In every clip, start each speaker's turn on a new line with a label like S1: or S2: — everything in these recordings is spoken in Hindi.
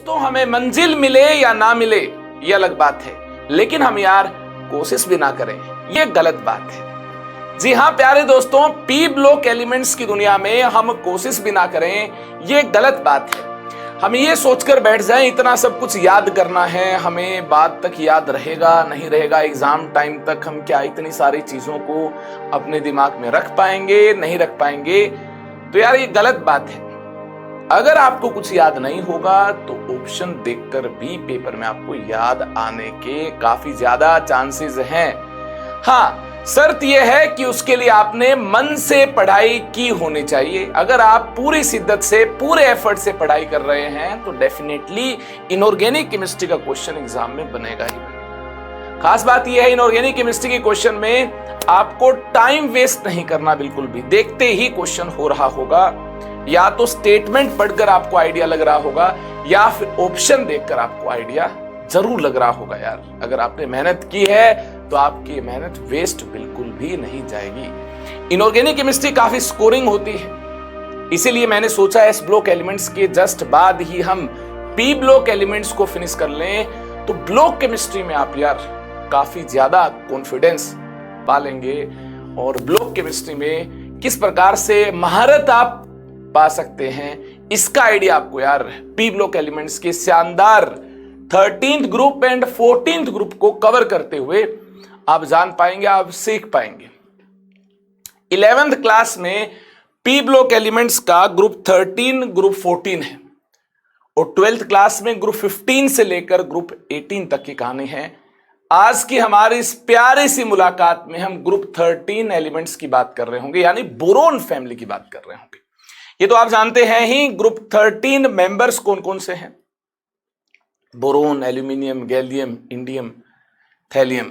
S1: दोस्तों, हमें मंजिल मिले या ना मिले ये अलग बात है, लेकिन हम यार कोशिश भी ना करें ये गलत बात है। जी हां प्यारे दोस्तों, पी ब्लॉक एलिमेंट्स की दुनिया में हम कोशिश भी ना करें ये गलत बात है। हम ये सोचकर बैठ जाएं इतना सब कुछ याद करना है, हमें बाद तक याद रहेगा नहीं रहेगा, एग्जाम टाइम तक हम क्या इतनी सारी चीजों को अपने दिमाग में रख पाएंगे नहीं रख पाएंगे, तो यार ये गलत बात है। अगर आपको कुछ याद नहीं होगा तो ऑप्शन देखकर भी पेपर में आपको याद आने के काफी ज्यादा चांसेस हैं। हाँ, शर्त यह है कि उसके लिए आपने मन से पढ़ाई की होनी चाहिए। अगर आप पूरी शिद्दत से पूरे एफर्ट से पढ़ाई कर रहे हैं तो डेफिनेटली इनऑर्गेनिक केमिस्ट्री का क्वेश्चन एग्जाम में बनेगा ही। खास बात यह है इनऑर्गेनिक केमिस्ट्री के क्वेश्चन में आपको टाइम वेस्ट नहीं करना बिल्कुल भी। देखते ही क्वेश्चन हो रहा होगा, या तो स्टेटमेंट पढ़कर आपको आइडिया लग रहा होगा या फिर ऑप्शन देखकर आपको आइडिया जरूर लग रहा होगा। यार अगर आपने मेहनत की है तो आपकी मेहनत वेस्ट बिल्कुल भी नहीं जाएगी। इनऑर्गेनिक केमिस्ट्री काफी स्कोरिंग होती है, इसीलिए मैंने सोचा एस ब्लॉक एलिमेंट्स के जस्ट बाद ही हम पी ब्लॉक एलिमेंट्स को फिनिश कर लें, तो ब्लॉक केमिस्ट्री में आप यार काफी ज्यादा कॉन्फिडेंस पालेंगे और ब्लॉक केमिस्ट्री में किस प्रकार से महारत आप पा सकते हैं इसका आइडिया आपको यार पी ब्लॉक एलिमेंट्स के शानदार 13th group and 14th group को कवर करते हुए आप जान पाएंगे, आप सीख पाएंगे। 11th क्लास में पी ब्लॉक एलिमेंट्स का ग्रुप 13 ग्रुप 14 है और 12th क्लास में ग्रुप 15 से लेकर ग्रुप 18 तक की कहानी है। आज की हमारी इस प्यारी सी मुलाकात में हम ग्रुप 13 एलिमेंट्स की बात कर रहे होंगे, यानी बोरोन फैमिली की बात कर रहे होंगे। ये तो आप जानते हैं ही, ग्रुप 13 मेंबर्स कौन कौन से हैं? Boron, aluminium, gallium, indium, thallium,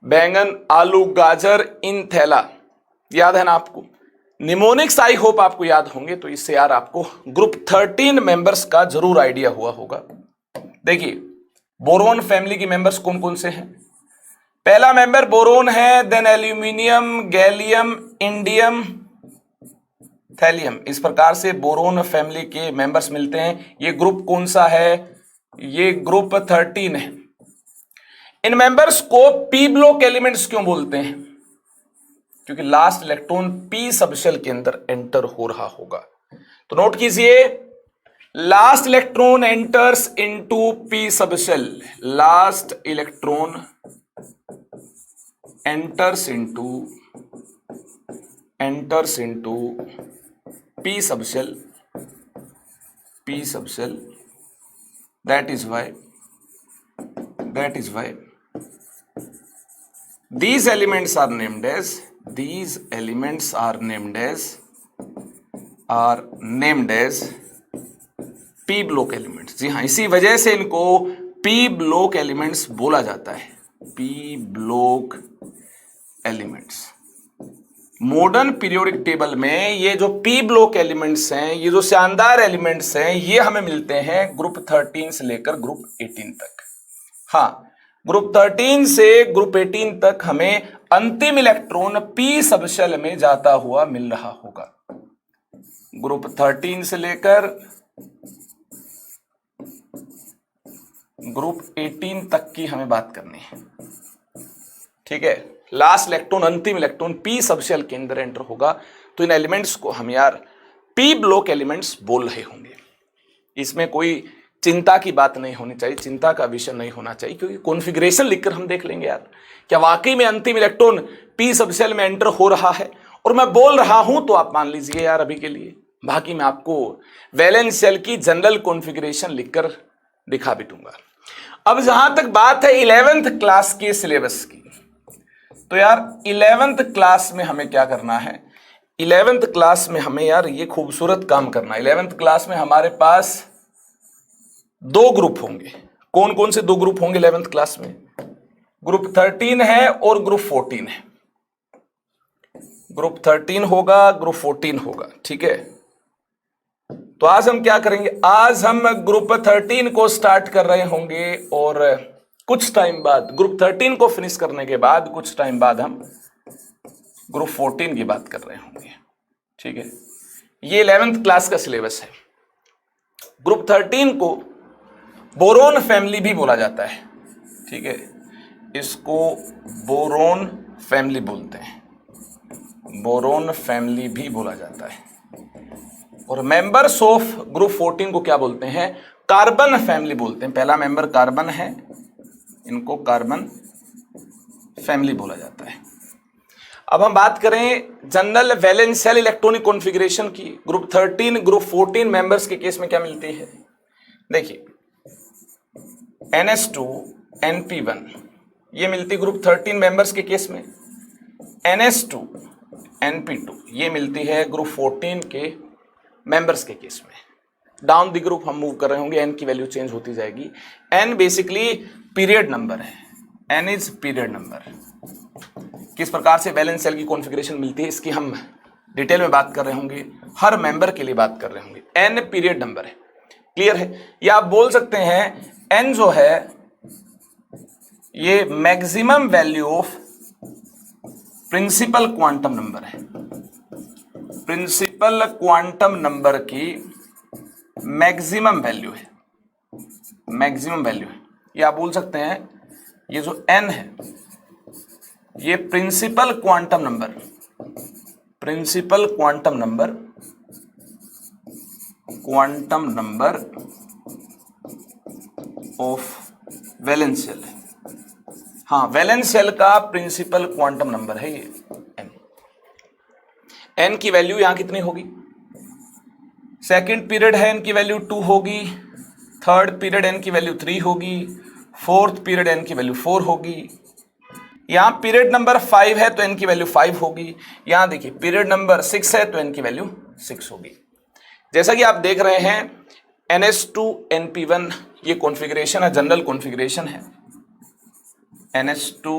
S1: बैंगन, आलू, गाजर, इन थैला, याद है ना आपको? निमोनिक्स आई होप आपको याद होंगे, तो इससे यार आपको ग्रुप 13 मेंबर्स का जरूर आइडिया हुआ होगा। देखिए बोरोन फैमिली की मेंबर्स कौन कौन से हैं। पहला मेंबर बोरोन है, then aluminium, gallium, indium, thallium. इस प्रकार से बोरोन फैमिली के मेंबर्स मिलते हैं। ये ग्रुप कौन सा है? ये ग्रुप 13 है। इन मेंबर्स को पी ब्लॉक एलिमेंट्स क्यों बोलते हैं? क्योंकि लास्ट इलेक्ट्रॉन पी सबशेल के अंदर एंटर हो रहा होगा। तो नोट कीजिए, last electron enters into P subshell. Last electron enters into P subshell, that is why these elements are named as P block elements। जी हाँ, इसी वजह से इनको P block elements बोला जाता है। P block elements modern periodic table में ये जो पी ब्लॉक एलिमेंट्स हैं, ये जो शानदार एलिमेंट्स हैं, ये हमें मिलते हैं ग्रुप 13 से लेकर ग्रुप 18 तक। हाँ, ग्रुप 13 से ग्रुप 18 तक हमें अंतिम इलेक्ट्रॉन पी सबशेल में जाता हुआ मिल रहा होगा। ग्रुप 13 से लेकर ग्रुप 18 तक की हमें बात करनी है, ठीक है। लास्ट इलेक्ट्रॉन, अंतिम इलेक्ट्रॉन पी सबशेल के अंदर एंटर होगा, तो इन एलिमेंट्स को हम यार पी ब्लॉक एलिमेंट्स बोल रहे होंगे। इसमें कोई चिंता की बात नहीं होनी चाहिए, चिंता का विषय नहीं होना चाहिए, क्योंकि कॉन्फ़िगरेशन लिखकर हम देख लेंगे यार क्या वाकई में अंतिम इलेक्ट्रॉन पी सबशेल में एंटर हो रहा है। और मैं बोल रहा हूं तो आप मान लीजिए यार अभी के लिए, बाकी मैं आपको वैलेंस शेल की जनरल कॉन्फ़िगरेशन लिखकर दिखा भी दूंगा। अब जहां तक बात है 11th क्लास के सिलेबस की, तो यार 11th क्लास में हमें क्या करना है? 11th क्लास में हमें यार ये खूबसूरत काम करना है। 11th क्लास में हमारे पास 2 ग्रुप होंगे। कौन कौन से 2 ग्रुप होंगे 11th क्लास में? ग्रुप 13 है और ग्रुप 14 है। ग्रुप 13 होगा, ग्रुप 14 होगा, ठीक है। तो आज हम क्या करेंगे? आज हम ग्रुप 13 को स्टार्ट कर रहे होंगे और कुछ टाइम बाद, ग्रुप 13 को फिनिश करने के बाद कुछ टाइम बाद हम ग्रुप 14 की बात कर रहे होंगे, ठीक है। ये 11th क्लास का सिलेबस है। ग्रुप 13 को बोरोन फैमिली भी बोला जाता है, ठीक है, इसको बोरोन फैमिली बोलते हैं, बोरोन फैमिली भी बोला जाता है। और मेंबर्स ऑफ ग्रुप 14 को क्या बोलते हैं? कार्बन फैमिली बोलते हैं। पहला मेंबर कार्बन है, इनको कार्बन फैमिली बोला जाता है। अब हम बात करें general valence shell electronic configuration की। ग्रुप 13 ग्रुप 14 मेंबर्स के केस में क्या मिलती है? देखिए NH2 NP1 ये मिलती ग्रुप 13 मेंबर्स के केस में। NH2 NP2 ये मिलती है ग्रुप 14 के मेंबर्स के केस में। डाउन द ग्रुप हम मूव कर रहे होंगे, n की वैल्यू चेंज होती जाएगी। n बेसिकली पीरियड नंबर है, n इज पीरियड नंबर। किस प्रकार से वैलेंस शेल की कॉन्फ़िगरेशन मिलती है इसकी हम डिटेल में बात कर रहे होंगे, हर मेंबर के लिए बात कर रहे होंगे। n पीरियड नंबर है, क्लियर है? या आप बोल सकते हैं n जो है ये maximum value of principal quantum number है। प्रिंसिपल क्वांटम नंबर की मैक्सिमम वैल्यू है, मैक्सिमम वैल्यू है। या आप बोल सकते हैं ये जो n है ये principal quantum number, principal quantum number, quantum number of valence shell है। हाँ, वैलेंस शेल का प्रिंसिपल क्वांटम नंबर है ये n की वैल्यू यहां कितनी होगी? सेकंड पीरियड है n की वैल्यू 2 होगी, थर्ड पीरियड n की वैल्यू 3 होगी, फोर्थ पीरियड n की वैल्यू 4 होगी। यहां पीरियड नंबर 5 है तो n की वैल्यू 5 होगी। यहां देखिए पीरियड नंबर 6 है तो n की वैल्यू 6 होगी। जैसा कि आप देख रहे हैं NH2 NP1 ये कॉन्फ़िगरेशन है, जनरल कॉन्फ़िगरेशन है। NH2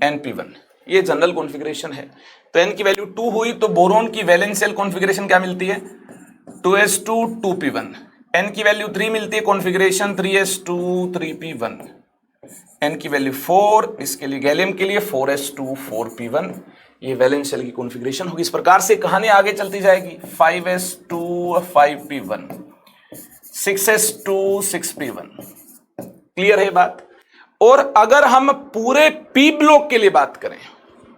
S1: NP1 ये जनरल कॉन्फ़िगरेशन है। तो n की वैल्यू 2 हुई तो बोरोन की वैलेंस शेल कॉन्फ़िगरेशन क्या मिलती है? 2s2 2p1। n की वैल्यू 3 मिलती है, कॉन्फ़िगरेशन 3s2 3p1। n की वैल्यू 4, इसके लिए गैलियम के लिए 4s2 4p1। ये वैलेंस शेल की कॉन्फ़िगरेशन होगी। इस प्रकार से कहानी आगे चलती जाएगी। 5s2 5p1, 6s2 6p1। Clear है बात? और अगर हम पूरे p ब्लॉक के लिए बात करें,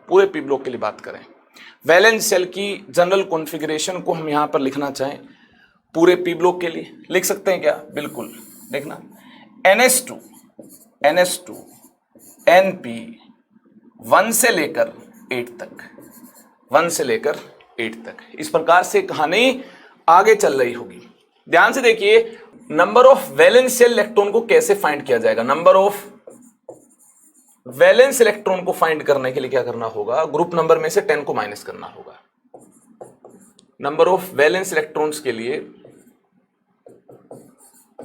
S1: पूरे p ब्लॉक के लिए बात करें, वैलेंस शेल की जनरल कॉन्फ़िगरेशन को हम यहां पर लिखना चाहें पूरे p ब्लॉक के लिए, लिख सकते हैं क्या? बिल्कुल, देखना NH2 NP 1 से लेकर 8 तक, 1 से लेकर 8 तक। इस प्रकार से कहानी आगे चल रही होगी। ध्यान से देखिए, number of valence shell electron को कैसे फाइंड किया जाएगा? नंबर ऑफ वैलेंस इलेक्ट्रॉन को फाइंड करने के लिए क्या करना होगा? ग्रुप नंबर में से 10 को माइनस करना होगा। नंबर ऑफ वैलेंस इलेक्ट्रॉन्स के लिए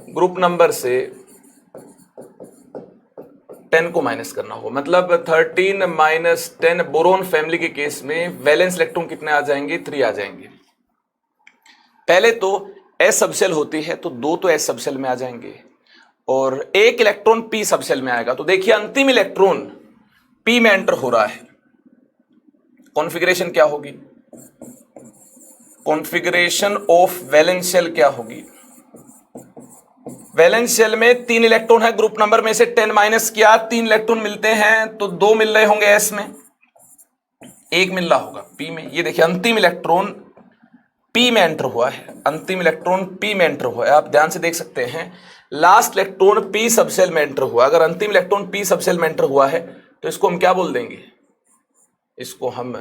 S1: ग्रुप नंबर से 10 को माइनस करना होगा। मतलब 13 माइनस 10, बोरोन फैमिली के केस में वैलेंस इलेक्ट्रॉन कितने आ जाएंगे? 3 आ जाएंगे। पहले तो s सबसेल होती है तो 2 तो s सबसेल में आ जाएंगे और 1 इलेक्ट्रॉन p सबसेल में आएगा। तो देखिए अंतिम इलेक्ट्रॉन p में एंटर हो रहा है। कॉन्फ़िगरेशन क्या होगी? कॉन्फ़िगरेशन ऑफ वैलेंस शेल क्या होगी? वैलेंस शेल में 3 इलेक्ट्रॉन है, ग्रुप नंबर में से 10 माइनस किया, 3 इलेक्ट्रॉन मिलते हैं तो 2 मिल रहे होंगे s में, 1 मिल रहा होगा p में। ये देखिए अंतिम इलेक्ट्रॉन p में एंटर हुआ है, अंतिम इलेक्ट्रॉन p में एंटर हुआ है। आप ध्यान से देख सकते हैं लास्ट इलेक्ट्रॉन p सबसेल में एंटर हुआ। अगर अंतिम इलेक्ट्रॉन p सबसेल में एंटर हुआ है तो इसको हम क्या बोल देंगे? इसको हम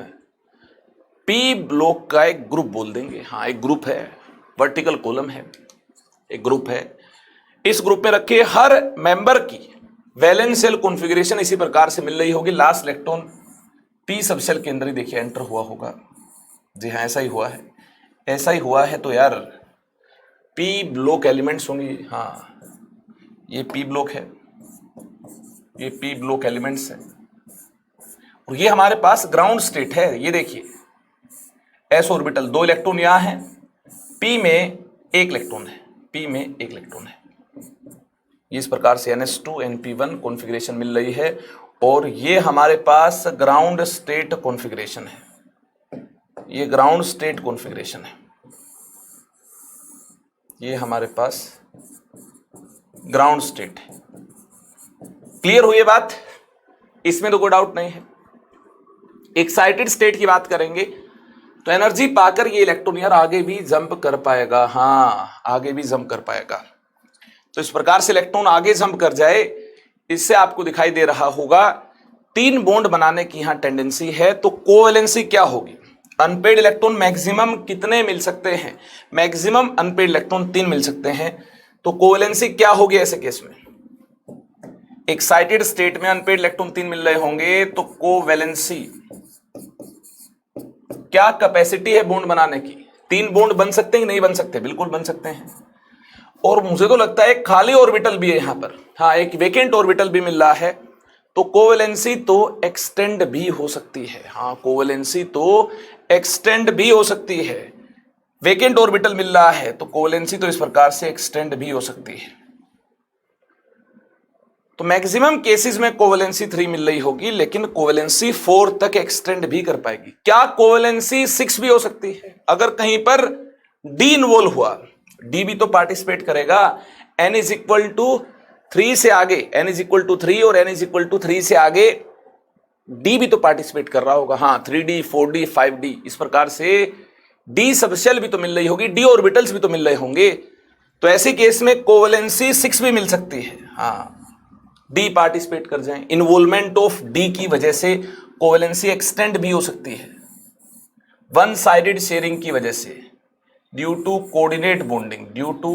S1: p ब्लॉक का एक ग्रुप बोल देंगे। हाँ, एक ग्रुप है, वर्टिकल कॉलम है, एक ग्रुप है। इस ग्रुप में रखे हर मेंबर की वैलेंस शेल कॉन्फ़िगरेशन इसी प्रकार से मिल रही होगी। लास्ट इलेक्ट्रॉन p सबसेल के अंदर ही देखिए एंटर हुआ होगा। जी हाँ, ऐसा ही हुआ है, ऐसा ही हुआ है। तो यार p ब्लॉक एलिमेंट्स होंगी। हाँ, ये p ब्लॉक है, ये p ब्लॉक एलिमेंट्स है और ये हमारे पास ग्राउंड स्टेट है। ये देखिए s ऑर्बिटल, 2 इलेक्ट्रॉन यहां है, p में 1 इलेक्ट्रॉन है, p में 1 इलेक्ट्रॉन है। इस प्रकार से NH2 NP1 कॉन्फ़िगरेशन मिल रही है और ये हमारे पास ग्राउंड स्टेट कॉन्फ़िगरेशन है। ये ग्राउंड स्टेट कॉन्फ़िगरेशन है, ये हमारे पास ग्राउंड स्टेट है। क्लियर हुई ये बात? इसमें तो कोई डाउट नहीं है। एक्साइटेड स्टेट की बात करेंगे तो एनर्जी पाकर ये इलेक्ट्रॉन यार आगे भी जंप कर पाएगा। हाँ, आगे भी जंप कर पाएगा। तो इस प्रकार से इलेक्ट्रॉन आगे जंप कर जाए, इससे आपको दिखाई दे रहा होगा 3 बॉन्ड बनाने की यहां टेंडेंसी है। तो कोवैलेंसी क्या होगी? अनपेड इलेक्ट्रॉन मैक्सिमम कितने मिल सकते हैं? मैक्सिमम अनपेड इलेक्ट्रॉन 3 मिल सकते हैं। तो कोवैलेंसी क्या होगी ऐसे केस में? एक्साइटेड स्टेट में अनपेड इलेक्ट्रॉन 3 मिल रहे होंगे, तो कोवैलेंसी क्या कैपेसिटी है बॉन्ड बनाने की? 3 बॉन्ड बन सकते हैं कि नहीं बन सकते? बिल्कुल बन सकते हैं। और मुझे तो लगता है एक खाली ऑर्बिटल भी है यहां पर। हाँ, एक वेकेंट ऑर्बिटल भी मिल रहा है, तो कोवैलेंसी तो एक्सटेंड भी हो सकती है। हाँ, कोवैलेंसी तो एक्सटेंड भी हो सकती है। वेकेंट ऑर्बिटल मिल रहा है तो कोवैलेंसी तो इस प्रकार से एक्सटेंड भी हो सकती है। तो मैक्सिमम केसेस में कोवैलेंसी 3 मिल रही होगी, लेकिन कोवैलेंसी 4 तक एक्सटेंड भी कर पाएगी। क्या कोवैलेंसी 6 भी हो सकती है? अगर कहीं पर डी इन्वॉल्व हुआ, डी भी तो पार्टिसिपेट करेगा। n इज इक्वल टू 3 से आगे, n इज इक्वल टू 3 और n इज इक्वल टू 3 से आगे डी भी तो पार्टिसिपेट कर रहा होगा। हाँ, 3D 4D 5D इस प्रकार से डी सबशेल भी तो मिल रही होगी, डी ऑर्बिटल्स भी तो मिल रहे होंगे। तो ऐसे केस में कोवैलेंसी 6 भी मिल सकती है। हाँ, डी पार्टिसिपेट कर जाए, इन्वॉल्वमेंट ऑफ डी की वजह से कोवैलेंसी एक्सटेंड भी हो सकती है। वन साइडेड शेयरिंग की वजह से, due to coordinate bonding, due to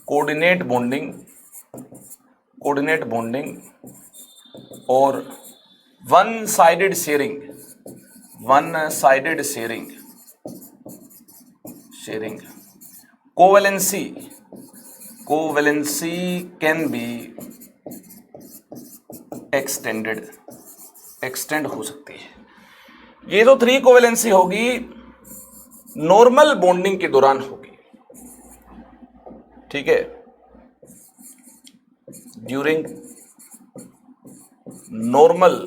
S1: coordinate bonding और one sided sharing covalency can be extend हो सकती है। ये तो 3 कोवैलेंसी होगी, नॉर्मल बॉन्डिंग के दौरान होगी। ठीक है, ड्यूरिंग नॉर्मल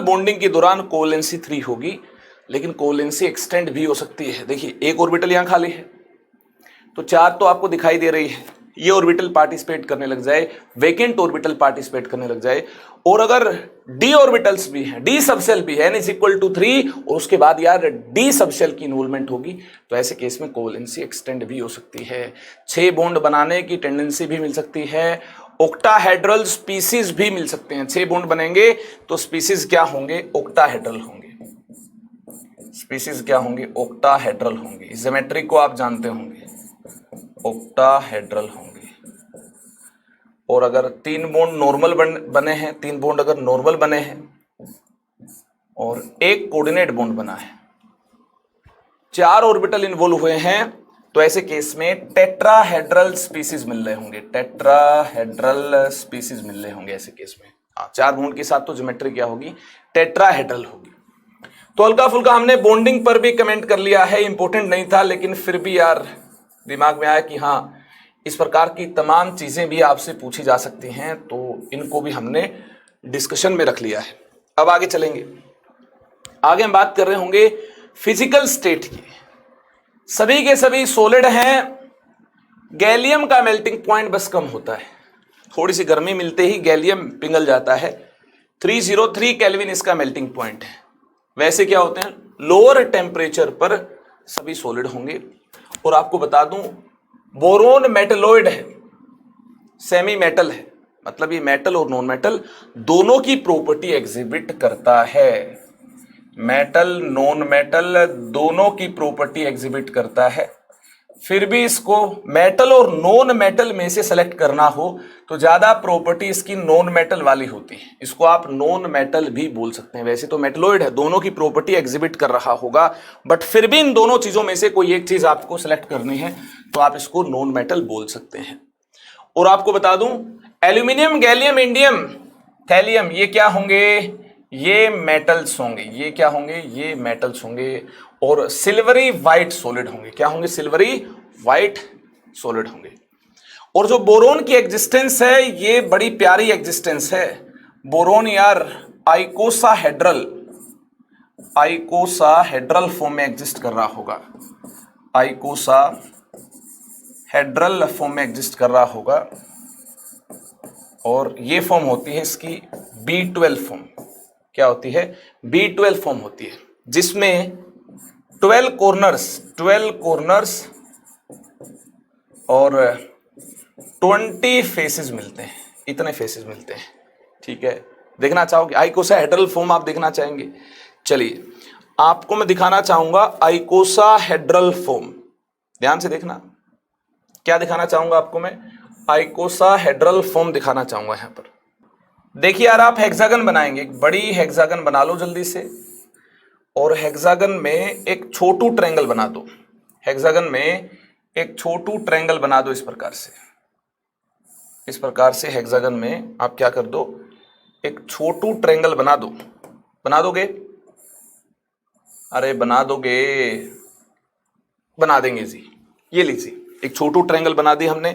S1: बॉन्डिंग के दौरान कोवैलेंसी 3 होगी, लेकिन कोवैलेंसी एक्सटेंड भी हो सकती है। देखिए, एक ऑर्बिटल यहां खाली है तो 4 तो आपको दिखाई दे रही है। ये ऑर्बिटल पार्टिसिपेट करने लग जाए, वेकेंट ऑर्बिटल पार्टिसिपेट करने लग जाए, और अगर डी ऑर्बिटल्स भी हैं, डी सबसेल भी है, n इज इक्वल टू 3 और उसके बाद यार डी सबसेल की इन्वॉल्वमेंट होगी, तो ऐसे केस में कोवैलेंसी एक्सटेंड भी हो सकती है। 6 बॉन्ड बनाने की टेंडेंसी भी मिल सकती है। ऑक्टाहेड्रल स्पीसीज भी मिल सकते हैं। 6 बॉन्ड बनेंगे तो स्पीसीज क्या होंगे? ऑक्टाहेड्रल होंगे। स्पीसीज क्या होंगे? ऑक्टाहेड्रल होंगे। ज्योमेट्री को आप जानते होंगे, ऑक्टाहेड्रल होंगे। और अगर 3 बॉन्ड नॉर्मल बने हैं, 3 बॉन्ड अगर नॉर्मल बने हैं और एक कोऑर्डिनेट बॉन्ड बना है, 4 ऑर्बिटल इन्वॉल्व हुए हैं, तो ऐसे केस में टेट्राहेड्रल स्पीसीज मिल रहे होंगे। टेट्राहेड्रल स्पीसीज मिल रहे होंगे ऐसे केस में। 4 बॉन्ड के साथ तो ज्योमेट्री क्या होगी? टेट्राहेड्रल होगी। तो हल्का फुल्का हमने बॉन्डिंग पर भी कमेंट कर लिया है, इंपॉर्टेंट नहीं था, लेकिन फिर भी यार दिमाग में आया कि हाँ, इस प्रकार की तमाम चीजें भी आपसे पूछी जा सकती हैं, तो इनको भी हमने डिस्कशन में रख लिया है। अब आगे चलेंगे। आगे हम बात कर रहे होंगे फिजिकल स्टेट की। सभी के सभी सॉलिड हैं, गैलियम का मेल्टिंग पॉइंट बस कम होता है। थोड़ी सी गर्मी मिलते ही गैलियम पिघल जाता है। 303 केल्विन इसका मेल्टिंग पॉइंट है। वैसे क्या होते हैं, लोअर टेम्परेचर पर सभी सॉलिड होंगे। और आपको बता दूं, बोरोन मेटलोइड है, सेमी मेटल है, मतलब ये मेटल और नॉन मेटल दोनों की प्रॉपर्टी एग्जिबिट करता है। मेटल नॉन मेटल दोनों की प्रॉपर्टी एग्जिबिट करता है। फिर भी इसको मेटल और नॉन मेटल में से सेलेक्ट करना हो तो ज्यादा प्रॉपर्टी इसकी नॉन मेटल वाली होती है। इसको आप नॉन मेटल भी बोल सकते हैं। वैसे तो मेटलोइड है, दोनों की प्रॉपर्टी एग्जिबिट कर रहा होगा, बट फिर भी इन दोनों चीजों में से कोई एक चीज आपको सेलेक्ट करनी है तो आप इसको नॉन मेटल बोल सकते हैं। और आपको बता दूं, एल्यूमिनियम, गैलियम, इंडियम, थैलियम, ये क्या होंगे? ये मेटल्स होंगे। ये क्या होंगे? ये मेटल्स होंगे। और सिल्वरी व्हाइट सॉलिड होंगे। क्या होंगे? सिल्वरी व्हाइट सॉलिड होंगे। और जो बोरोन की एग्जिस्टेंस है, ये बड़ी प्यारी एग्जिस्टेंस है। बोरोन यार आइकोसाहेड्रल आइकोसाहेड्रल फॉर्म में एग्जिस्ट कर रहा होगा, आइकोसाहेड्रल फॉर्म में एग्जिस्ट कर रहा होगा, और ये फॉर्म होती है इसकी B12 फॉर्म। क्या होती है? B12 फॉर्म होती है, जिसमें 12 कॉर्नर्स और 20 फेसेस मिलते हैं, इतने फेसेस मिलते हैं। ठीक है, देखना चाहोगे आइकोसाहेड्रल फॉर्म? आप देखना चाहेंगे? चलिए आपको मैं दिखाना चाहूंगा आइकोसाहेड्रल फॉर्म, ध्यान से देखना। क्या दिखाना चाहूंगा आपको मैं? आइकोसाहेड्रल फॉर्म दिखाना चाहूंगा। यहां पर देखिए यार, आप हेक्सागन बनाएंगे, एक बड़ी हेक्सागन बना लो जल्दी से, और हेक्सागन में एक छोटू ट्रायंगल बना दो। हेक्सागन में एक छोटू ट्रायंगल बना दो इस प्रकार से। इस प्रकार से हेक्सागन में आप क्या कर दो, एक छोटू ट्रायंगल बना दो। बना दोगे? अरे बना दोगे, बना देंगे जी। ये लीजिए, एक छोटू ट्रायंगल बना दी हमने।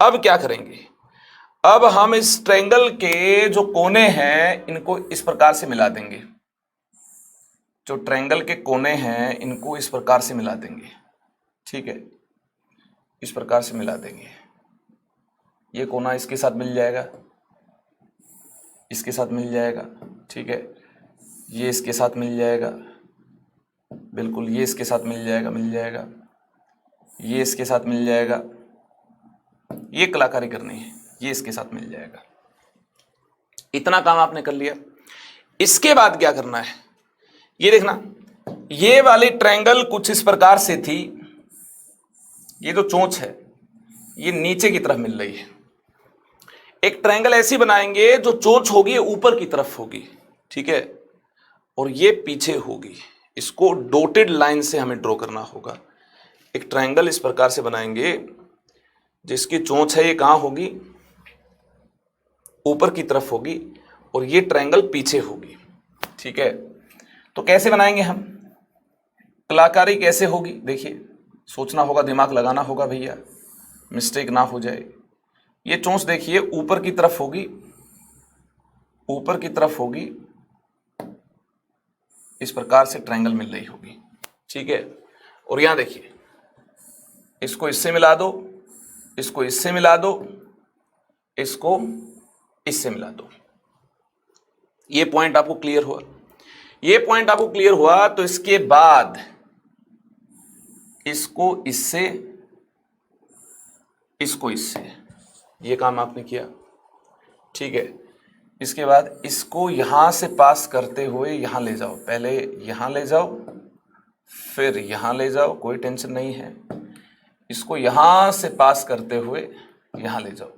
S1: अब क्या करेंगे? अब हम इस ट्रायंगल के जो कोने हैं इनको इस प्रकार से मिला देंगे। जो ट्रायंगल के कोने हैं इनको इस प्रकार से मिला देंगे। ठीक है, इस प्रकार से मिला देंगे। ये कोना इसके साथ मिल जाएगा, इसके साथ मिल जाएगा। ठीक है, ये इसके साथ मिल जाएगा, बिल्कुल ये इसके साथ मिल जाएगा, ये इसके साथ मिल जाएगा। ये कलाकारी करनी है, ये इसके साथ मिल जाएगा। इतना काम आपने कर लिया। इसके बाद क्या करना है? ये देखना, ये वाली ट्रायंगल कुछ इस प्रकार से थी। ये जो चोंच है ये नीचे की तरफ मिल रही है। एक ट्रायंगल ऐसी बनाएंगे जो चोंच होगी ऊपर की तरफ होगी। ठीक है, और ये पीछे होगी। इसको डॉटेड लाइन से हमें ड्रॉ करना होगा। एक ट्रायंगल इस प्रकार से बनाएंगे जिसकी चोंच है ये कहां होगी? ऊपर की तरफ होगी, और ये ट्रायंगल पीछे होगी। ठीक है, तो कैसे बनाएंगे हम? कलाकारी कैसे होगी? देखिए, सोचना होगा, दिमाग लगाना होगा भैया, मिस्टेक ना हो जाए। ये चोंच देखिए ऊपर की तरफ होगी, ऊपर की तरफ होगी, इस प्रकार से ट्रायंगल मिल रही होगी। ठीक है, और यहां देखिए, इसको इससे मिला दो, इसको इससे मिला दो, इसको इससे मिला दो। ये पॉइंट आपको क्लियर हुआ? ये पॉइंट आपको क्लियर हुआ तो इसके बाद इसको इससे, इसको इससे, ये काम आपने किया। ठीक है, इसके बाद इसको यहां से पास करते हुए यहां ले जाओ। पहले यहां ले जाओ, फिर यहां ले जाओ, कोई टेंशन नहीं है। इसको यहां से पास करते हुए यहां ले जाओ,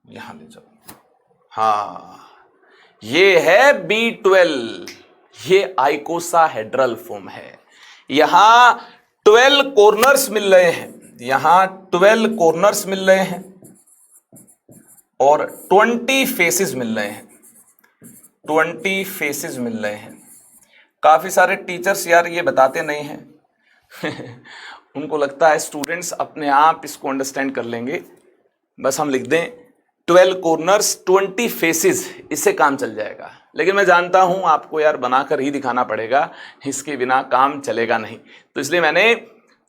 S1: यहां ले जाओ। हाँ, ये है B12, ये आइकोसाहेड्रल फॉर्म है। यहां 12 कॉर्नर्स मिल रहे हैं, यहां 12 कॉर्नर्स मिल रहे हैं, और 20 फेसेस मिल रहे हैं, 20 फेसेस मिल रहे हैं। काफी सारे टीचर्स यार ये बताते नहीं हैं उनको लगता है स्टूडेंट्स अपने आप इसको अंडरस्टैंड कर लेंगे, बस हम लिख दें 12 कॉर्नर्स 20 फेसेस, इससे काम चल जाएगा। लेकिन मैं जानता हूं आपको यार बनाकर ही दिखाना पड़ेगा, इसके बिना काम चलेगा नहीं। तो इसलिए मैंने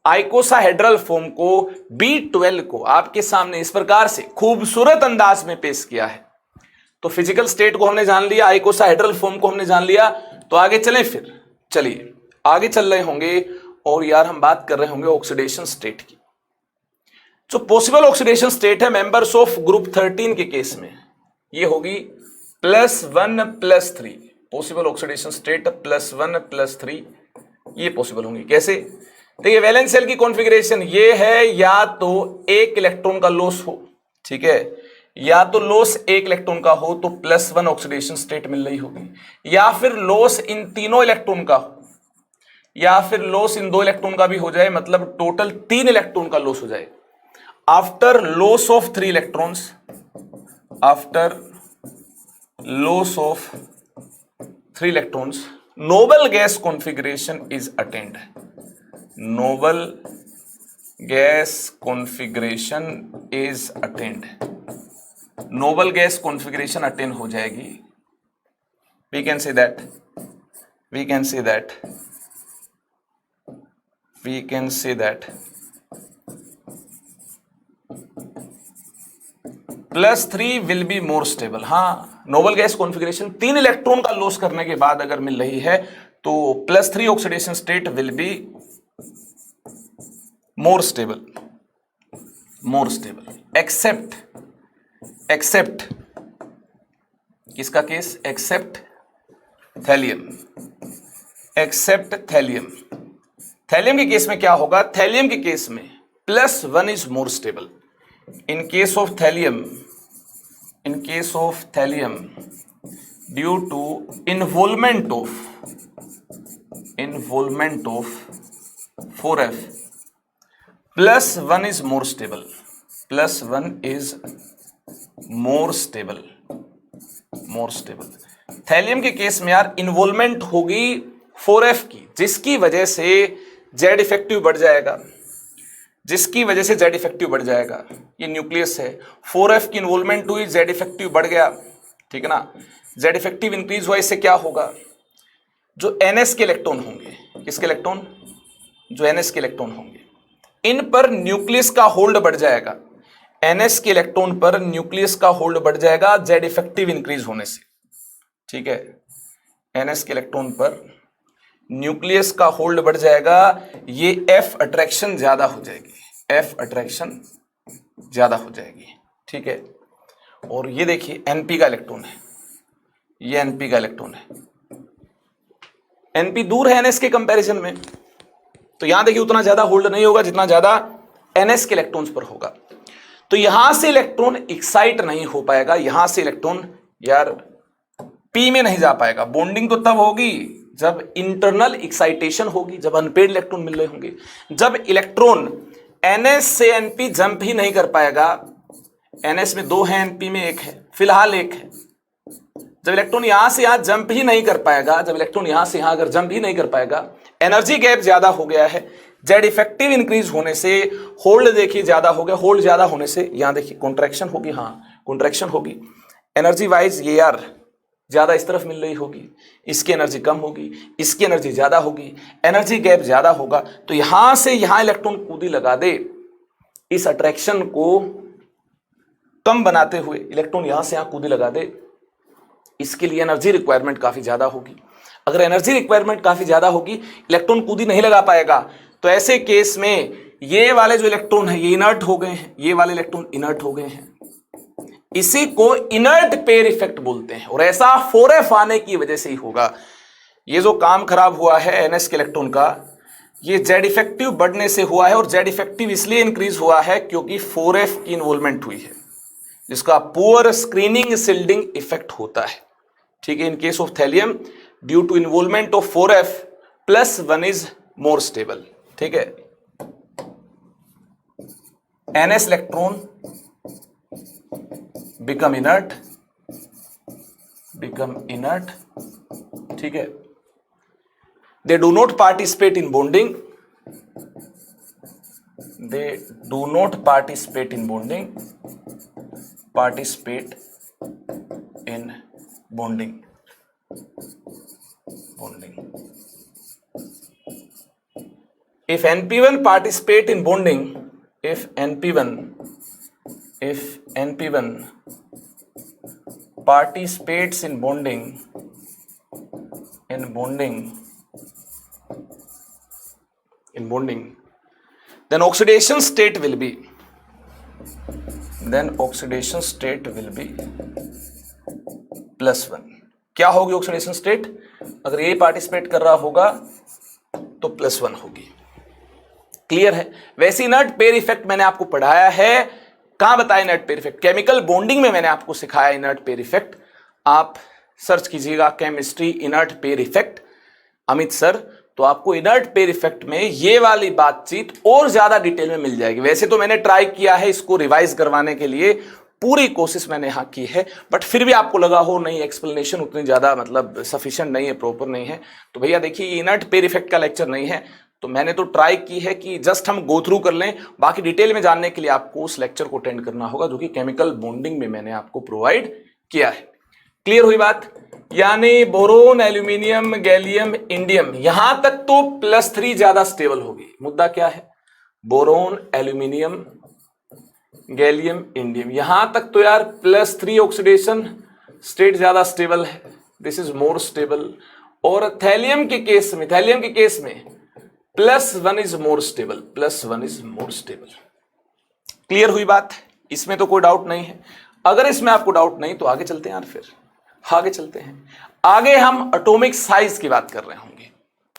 S1: आइकोसाहेड्रल फॉर्म को, B12 को आपके सामने इस प्रकार से खूबसूरत अंदाज में पेश किया है। तो फिजिकल स्टेट को हमने जान लिया, आइकोसाहेड्रल फॉर्म को हमने जान लिया, तो आगे चलें फिर। चलिए आगे चल रहे होंगे, और यार हम बात कर रहे होंगे ऑक्सीडेशन स्टेट की। जो पॉसिबल ऑक्सीडेशन स्टेट है मेंबर्स ऑफ ग्रुप 13 के केस में, ये होगी +1+3। पॉसिबल ऑक्सीडेशन स्टेट +1+3, ये पॉसिबल होंगी। कैसे? देखिए, वैलेंस शेल की कॉन्फ़िगरेशन ये है, या तो एक इलेक्ट्रॉन का लॉस हो, ठीक है, या तो लॉस एक इलेक्ट्रॉन का हो तो +1 ऑक्सीडेशन स्टेट मिल रही होगी, या फिर लॉस इन तीनों इलेक्ट्रॉन का हो, या फिर लॉस इन 2 इलेक्ट्रॉन का भी हो जाए, मतलब टोटल 3 इलेक्ट्रॉन का लॉस हो जाए। After loss of 3 electrons, after loss of 3 electrons, noble gas configuration is attend. Noble gas configuration is attend. Noble gas configuration attain हो जाएगी। We can say that we can say that +3 will be more stable. हाँ, नोबल गैस कॉन्फ़िगरेशन 3 इलेक्ट्रॉन का लॉस करने के बाद अगर मिल रही है तो +3 oxidation state will be more stable except किसका केस? Accept thallium. थैलियम के केस में क्या होगा? थैलियम के केस में +1 is more stable. In case of thallium, due to involvement of 4F, +1 is more stable. Thallium के केस में यार इन्वॉल्वमेंट होगी 4F की, जिसकी वजह से Z इफेक्टिव बढ़ जाएगा। ये न्यूक्लियस है, 4F की इन्वॉल्वमेंट हुई, Z इफेक्टिव बढ़ गया, ठीक है ना। Z इफेक्टिव इंक्रीज हुआ, इससे क्या होगा? जो NS के इलेक्ट्रॉन होंगे, किसके इलेक्ट्रॉन? जो NS के इलेक्ट्रॉन होंगे, इन पर न्यूक्लियस का होल्ड बढ़ जाएगा। NS के इलेक्ट्रॉन पर न्यूक्लियस का होल्ड बढ़ जाएगा Z इफेक्टिव इंक्रीज होने से, ठीक है। NS के इलेक्ट्रॉन पर न्यूक्लियस का होल्ड बढ़ जाएगा, ये F अट्रैक्शन ज्यादा हो जाएगी, ठीक है। और ये देखिए NP का इलेक्ट्रॉन है, ये NP का इलेक्ट्रॉन है। NP दूर है NS के कंपैरिजन में, तो यहां देखिए उतना ज्यादा होल्ड नहीं होगा जितना ज्यादा NS के इलेक्ट्रॉन्स पर होगा। तो यहां से इलेक्ट्रॉन एक्साइट नहीं हो पाएगा, यहां से इलेक्ट्रॉन यार P में नहीं जा पाएगा। बॉन्डिंग तो तब होगी जब इंटरनल एक्साइटेशन होगी, जब अनपेड इलेक्ट्रॉन मिल रहे होंगे। जब इलेक्ट्रॉन NS से NP जंप ही नहीं कर पाएगा, NS में 2 है, NP में 1 है, फिलहाल 1 है। जब इलेक्ट्रॉन यहां से यहां जंप ही नहीं कर पाएगा, अगर जंप ही नहीं कर पाएगा, एनर्जी गैप ज्यादा हो गया है, Z इफेक्टिव इंक्रीज होने से होल्ड देखिए ज्यादा हो गया, होल्ड ज्यादा होने से यहां देखिए कॉन्ट्रैक्शन होगी, कॉन्ट्रैक्शन होगी। एनर्जी वाइज ये यार ज्यादा इस तरफ मिल रही होगी, इसकी एनर्जी कम होगी, इसकी एनर्जी ज्यादा होगी, एनर्जी गैप ज्यादा होगा। तो यहां से यहां इलेक्ट्रॉन कूदी लगा दे, इस अट्रैक्शन को कम बनाते हुए इलेक्ट्रॉन यहां से यहां कूदी लगा दे, इसके लिए एनर्जी रिक्वायरमेंट काफी ज्यादा होगी। अगर एनर्जी रिक्वायरमेंट काफी ज्यादा होगी, इलेक्ट्रॉन कूदी नहीं लगा पाएगा, तो ऐसे केस में ये वाले जो इलेक्ट्रॉन है ये इनर्ट हो गए हैं, ये वाले इलेक्ट्रॉन इनर्ट हो गए हैं। इसी को इनर्ट पेयर इफेक्ट बोलते हैं, और ऐसा 4F आने की वजह से ही होगा। ये जो काम खराब हुआ है NS के इलेक्ट्रॉन का, ये Z इफेक्टिव बढ़ने से हुआ है, और Z इफेक्टिव इसलिए इंक्रीज हुआ है क्योंकि 4F की इन्वॉल्वमेंट हुई है, जिसका पुअर स्क्रीनिंग शिल्डिंग इफेक्ट होता है, ठीक है। In case of thallium due to involvement of 4F +1 is more stable, ठीक है। NS इलेक्ट्रॉन become inert, ठीक है। They do not participate in bonding, participate in bonding. If NP1 participate in bonding, if NP1 participates in bonding, then oxidation state will be +1। क्या होगी ऑक्सीडेशन स्टेट? अगर ये पार्टिसिपेट कर रहा होगा तो +1 होगी। क्लियर है? वैसे इनर्ट पेयर इफेक्ट मैंने आपको पढ़ाया है, कहां बताया inert pair effect? Chemical bonding में मैंने आपको सिखाया इनर्ट पेयर इफेक्ट। आप सर्च कीजिएगा chemistry inert pair effect Amit sir, तो आपको इनर्ट पेयर इफेक्ट में ये वाली बातचीत और ज्यादा डिटेल में मिल जाएगी। वैसे तो मैंने ट्राई किया है इसको रिवाइज करवाने के लिए, पूरी कोशिश मैंने यहां की है, बट फिर भी आपको लगा हो नहीं एक्सप्लेनेशन उतनी ज्यादा मतलब सफिशिएंट नहीं है, प्रॉपर नहीं है, तो भैया देखिए ये इनर्ट पेयर इफेक्ट का लेक्चर नहीं है। तो मैंने तो ट्राई की है कि जस्ट हम गो थ्रू कर लें, बाकी डिटेल में जानने के लिए आपको उस लेक्चर को अटेंड करना होगा जो कि केमिकल बॉन्डिंग में मैंने आपको प्रोवाइड किया है। क्लियर हुई बात? यानी बोरोन, एल्यूमिनियम, गैलियम, इंडियम, यहां तक तो +3 ज्यादा स्टेबल होगी। मुद्दा क्या है? बोरोन, एल्यूमिनियम, गैलियम, इंडियम, यहां तक तो यार +3 ऑक्सीडेशन स्टेट ज्यादा स्टेबल है, दिस इज मोर स्टेबल। और थैलियम के केस में +1 is more stable, +1 is more stable. Clear हुई बात? इसमें तो कोई डाउट नहीं है। अगर इसमें आपको डाउट नहीं तो आगे चलते हैं यार, फिर आगे चलते हैं। आगे हम एटॉमिक साइज की बात कर रहे होंगे।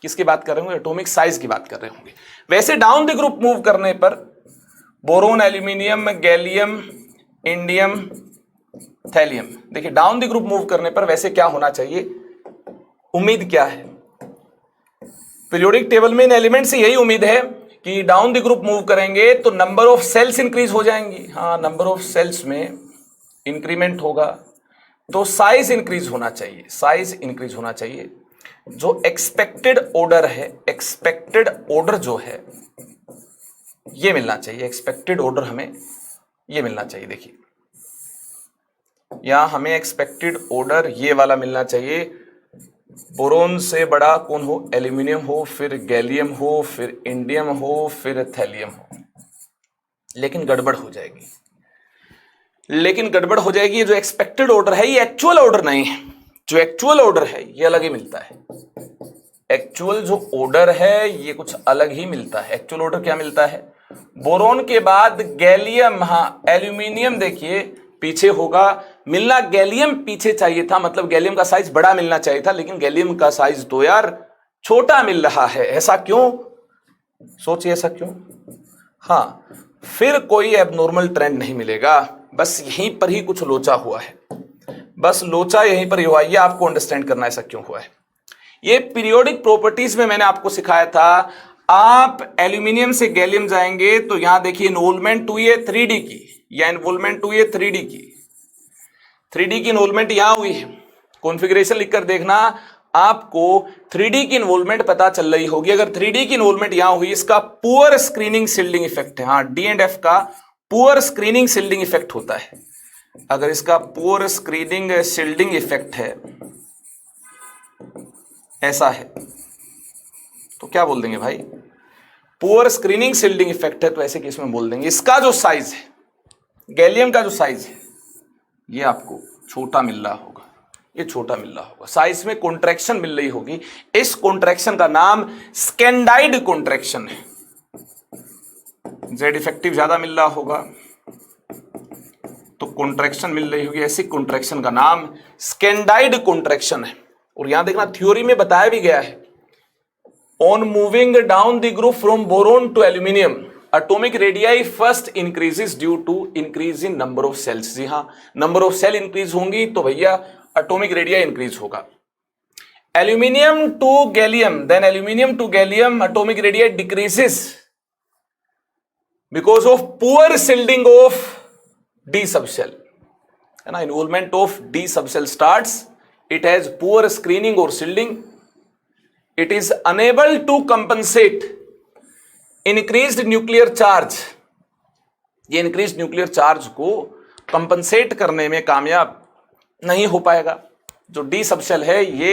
S1: किसकी बात कर रहे होंगे? एटॉमिक साइज की बात कर रहे होंगे। वैसे डाउन द ग्रुप मूव करने पर boron, aluminium, gallium, indium, thallium, देखिए डाउन द ग्रुप मूव करने पर वैसे क्या होना चाहिए? उम्मीद क्या है? पीरियोडिक टेबल में इन एलिमेंट से यही उम्मीद है कि डाउन द ग्रुप मूव करेंगे तो नंबर ऑफ सेल्स इंक्रीज हो जाएंगी। हाँ, नंबर ऑफ सेल्स में इंक्रीमेंट होगा तो साइज इंक्रीज होना चाहिए, साइज इंक्रीज होना चाहिए। जो एक्सपेक्टेड ऑर्डर है, एक्सपेक्टेड ऑर्डर जो है ये मिलना चाहिए, एक्सपेक्टेड ऑर्डर हमें ये मिलना चाहिए। देखिए यहां हमें एक्सपेक्टेड ऑर्डर ये वाला मिलना चाहिए। बोरोन से बड़ा कौन हो? एल्यूमिनियम हो, फिर गैलियम हो, फिर इंडियम हो, फिर थैलियम हो। लेकिन गड़बड़ हो जाएगी, लेकिन गड़बड़ हो जाएगी। ये जो एक्सपेक्टेड ऑर्डर है ये एक्चुअल ऑर्डर नहीं है। जो एक्चुअल ऑर्डर है ये अलग ही मिलता है। एक्चुअल जो ऑर्डर है ये कुछ अलग ही मिलता है। एक्चुअल ऑर्डर क्या मिलता है? बोरोन के बाद गैलियम, हाँ एल्यूमिनियम देखिए पीछे होगा, मिलना गैलियम पीछे चाहिए था, मतलब गैलियम का साइज बड़ा मिलना चाहिए था, लेकिन गैलियम का साइज तो यार छोटा मिल रहा है। ऐसा क्यों? सोचिए ऐसा क्यों? हाँ, फिर कोई एबनॉर्मल ट्रेंड नहीं मिलेगा, बस यहीं पर ही कुछ लोचा हुआ है, बस लोचा यहीं पर ही हुआ। ये आपको अंडरस्टैंड करना ऐसा क्यों हुआ है। ये पीरियोडिक प्रॉपर्टीज में मैंने आपको सिखाया था। आप एल्यूमिनियम से गैलियम जाएंगे तो यहां देखिए इन्वॉल्वमेंट हुई है 3D की, या इन्वॉल्वमेंट हुई है 3D की। 3D की इन्वॉल्वमेंट यहां हुई है। कॉन्फ़िगरेशन लिखकर देखना, आपको 3D की इन्वॉल्वमेंट पता चल रही होगी। अगर 3D की इन्वॉल्वमेंट यहां हुई, इसका पुअर स्क्रीनिंग शिल्डिंग इफेक्ट है। हाँ, D&F का पुअर स्क्रीनिंग शिल्डिंग इफेक्ट होता है। अगर इसका पुअर स्क्रीनिंग शिल्डिंग इफेक्ट है, ऐसा है, तो क्या बोल देंगे भाई? पुअर स्क्रीनिंग शिल्डिंग इफेक्ट है, तो ऐसे केस में बोल देंगे इसका जो साइज है, गैलियम का जो साइज है, ये आपको छोटा मिल रहा होगा, ये छोटा मिल रहा होगा, साइज में कॉन्ट्रैक्शन मिल रही होगी। इस कॉन्ट्रैक्शन का नाम स्कैंडाइड कॉन्ट्रैक्शन है। जेड इफेक्टिव ज्यादा मिल रहा होगा तो कॉन्ट्रैक्शन मिल रही होगी, ऐसी कॉन्ट्रैक्शन का नाम स्कैंडाइड कॉन्ट्रैक्शन है। और यहां देखना थ्योरी में बताया भी गया है, on moving down the group from boron to aluminium atomic radii first increases due to increase in number of shells. जी हां, नंबर ऑफ सेल इंक्रीज होंगी तो भैया एटॉमिक रेडियाई इंक्रीज होगा। Aluminium to gallium, then aluminium to gallium atomic radii decreases because of poor shielding of d subshell, है ना। Involvement of d subshell starts, it has poor screening or shielding, it is unable to compensate increased nuclear charge। ये increased nuclear charge को कंपनसेट करने में कामयाब नहीं हो पाएगा। जो डी सबसेल है ये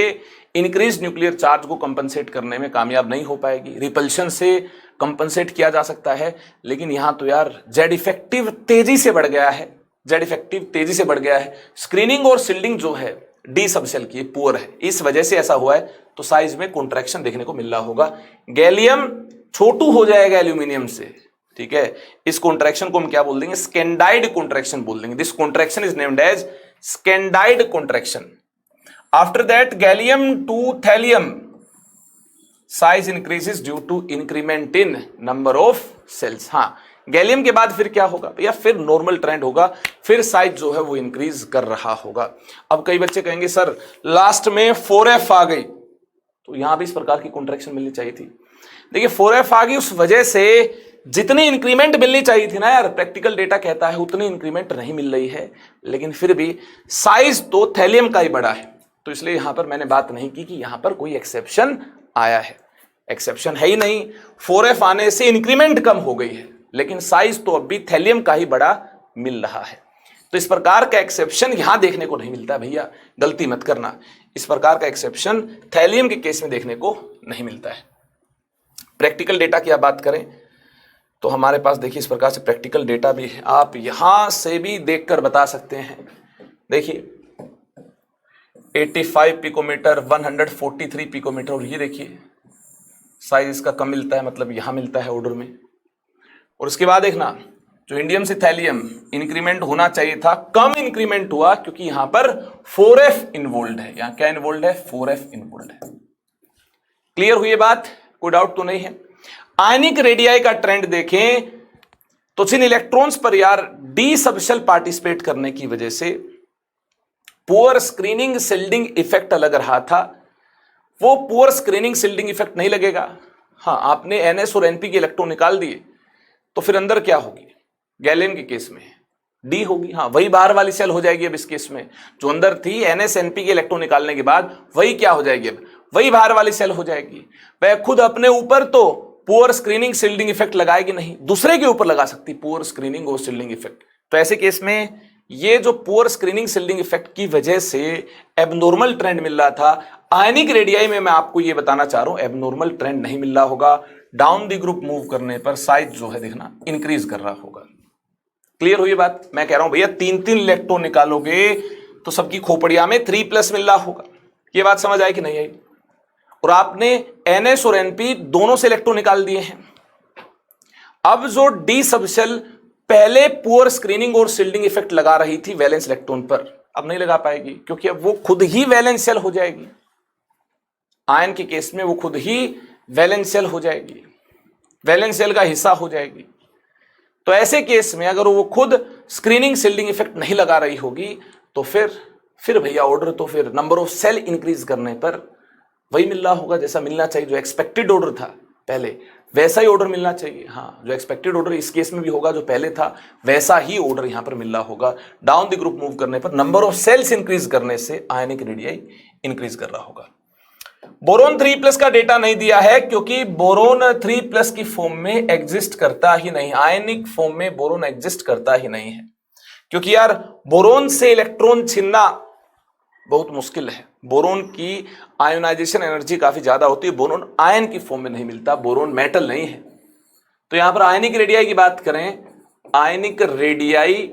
S1: इंक्रीज न्यूक्लियर चार्ज को कंपनसेट करने में कामयाब नहीं हो पाएगी। रिपल्शन से कंपनसेट किया जा सकता है, लेकिन यहां तो यार जेड इफेक्टिव तेजी से बढ़ गया है, जेड इफेक्टिव तेजी से बढ़ गया है। स्क्रीनिंग और शील्डिंग जो है डी सबसेल की पुअर है, इस वजह से ऐसा हुआ है। तो साइज में कॉन्ट्रैक्शन देखने को मिल रहा होगा। गैलियम छोटू हो जाएगा एल्यूमिनियम से, ठीक है। इस कॉन्ट्रैक्शन को हम क्या बोल देंगे? स्कैंडाइड कॉन्ट्रैक्शन बोल देंगे। This contraction is named as scandide contraction. After that gallium to thallium size increases due to increment in number of shells. हाँ, गैलियम के बाद फिर क्या होगा भैया? फिर नॉर्मल ट्रेंड होगा, फिर साइज जो है वो इंक्रीज कर रहा होगा। अब कई बच्चे कहेंगे सर लास्ट में 4F आ गई, तो यहां भी इस प्रकार की कॉन्ट्रैक्शन मिलनी चाहिए थी। देखिए 4F आ गई, उस वजह से जितनी इंक्रीमेंट मिलनी चाहिए थी ना यार, प्रैक्टिकल डेटा कहता है उतनी इंक्रीमेंट नहीं मिल रही है, लेकिन फिर भी साइज तो थैलियम का ही बड़ा है। तो इसलिए यहां पर मैंने बात नहीं की कि यहां पर कोई एक्सेप्शन आया है, एक्सेप्शन है ही नहीं। 4F आने से इंक्रीमेंट कम हो गई है, लेकिन साइज तो अब भी थैलियम का ही बड़ा मिल रहा है। तो इस प्रकार का एक्सेप्शन यहां देखने को नहीं मिलता भैया, गलती मत करना। इस प्रकार का एक्सेप्शन थैलियम के केस में देखने को नहीं मिलता है। प्रैक्टिकल डेटा की आप बात करें तो हमारे पास देखिए इस प्रकार से प्रैक्टिकल डेटा भी है, आप यहां से भी देखकर बता सकते हैं। देखिए 85 पिकोमीटर, 143 पिकोमीटर, और ये देखिए साइज इसका कम मिलता है, मतलब यहां मिलता है ऑर्डर में। और उसके बाद देखना जो इंडियम से थैलियम इंक्रीमेंट होना चाहिए था, कम इंक्रीमेंट हुआ क्योंकि यहां पर 4f इन्वॉल्व है। यहां क्या इन्वॉल्व है? 4f इन्वॉल्व है। क्लियर हुई बात? कोई डाउट तो नहीं है। आयनिक रेडियाई का ट्रेंड देखें तो जिन इलेक्ट्रॉन्स पर यार डी सबशेल पार्टिसिपेट करने की वजह से पुअर स्क्रीनिंग शिल्डिंग इफेक्ट लग रहा था, वो पुअर स्क्रीनिंग शिल्डिंग इफेक्ट नहीं लगेगा। हाँ, आपने NS और NP के इलेक्ट्रॉन निकाल दिए तो फिर अंदर क्या होगी? गैलियम के केस में डी होगी। हाँ, वही बाहर वाली सेल हो जाएगी। अब इस केस में जो अंदर थी NS NP के इलेक्ट्रॉन निकालने के बाद वही क्या हो जाएगी? अब वही बाहर वाली सेल हो जाएगी। वह खुद अपने ऊपर तो पुअर स्क्रीनिंग शिल्डिंग इफेक्ट लगाएगी नहीं, दूसरे के ऊपर लगा सकती पुअर स्क्रीनिंग और शिल्डिंग इफेक्ट। तो ऐसे केस में ये जो पुअर स्क्रीनिंग शिल्डिंग इफेक्ट की वजह से एबनॉर्मल ट्रेंड मिल रहा था, आयनिक रेडियाई में मैं आपको ये बताना चाह रहा हूं एबनॉर्मल ट्रेंड नहीं मिल रहा होगा। डाउन द ग्रुप मूव करने पर साइज जो है देखना इंक्रीज कर रहा होगा। क्लियर हुई बात? मैं कह रहा हूं भैया 3-3 इलेक्ट्रॉन निकालोगे तो सबकी खोपड़िया में 3+ मिल रहा होगा। ये बात समझ आई कि नहीं आई? और आपने NS और NP दोनों से इलेक्ट्रॉन निकाल दिए हैं। अब जो डी सबशेल पहले पुअर स्क्रीनिंग और शिल्डिंग इफेक्ट लगा रही थी वैलेंस इलेक्ट्रॉन पर, अब नहीं लगा पाएगी क्योंकि अब वो खुद ही वैलेंस शेल हो जाएगी। आयन के केस में वो खुद ही वैलेंस शेल हो जाएगी, वैलेंस शेल का हिस्सा हो जाएगी। तो ऐसे केस में अगर वो खुद स्क्रीनिंग शिल्डिंग इफेक्ट नहीं लगा रही होगी तो फिर भैया ऑर्डर तो फिर नंबर ऑफ सेल इंक्रीज करने पर वही मिल रहा होगा जैसा मिलना चाहिए। जो एक्सपेक्टेड ऑर्डर था पहले वैसा ही ऑर्डर मिलना चाहिए। हाँ, जो एक्सपेक्टेड ऑर्डर इस केस में भी होगा, जो पहले था वैसा ही ऑर्डर यहां पर मिल रहा होगा। डाउन द ग्रुप मूव करने पर नंबर ऑफ सेल्स इंक्रीज करने से आयनिक रेडियाई इंक्रीज कर रहा होगा। बोरोन 3+ का डेटा नहीं दिया है क्योंकि बोरोन 3+ की फॉर्म में एग्जिस्ट करता ही नहीं, आयनिक फॉर्म में बोरोन एग्जिस्ट करता ही नहीं है। क्योंकि यार बोरोन से इलेक्ट्रॉन छीनना बहुत मुश्किल है। बोरोन की आयोनाइजेशन एनर्जी काफी ज्यादा होती है, बोरोन आयन की फॉर्म में नहीं मिलता, बोरोन मेटल नहीं है। तो यहां पर आयनिक रेडियाई की बात करें, आयनिक रेडियाई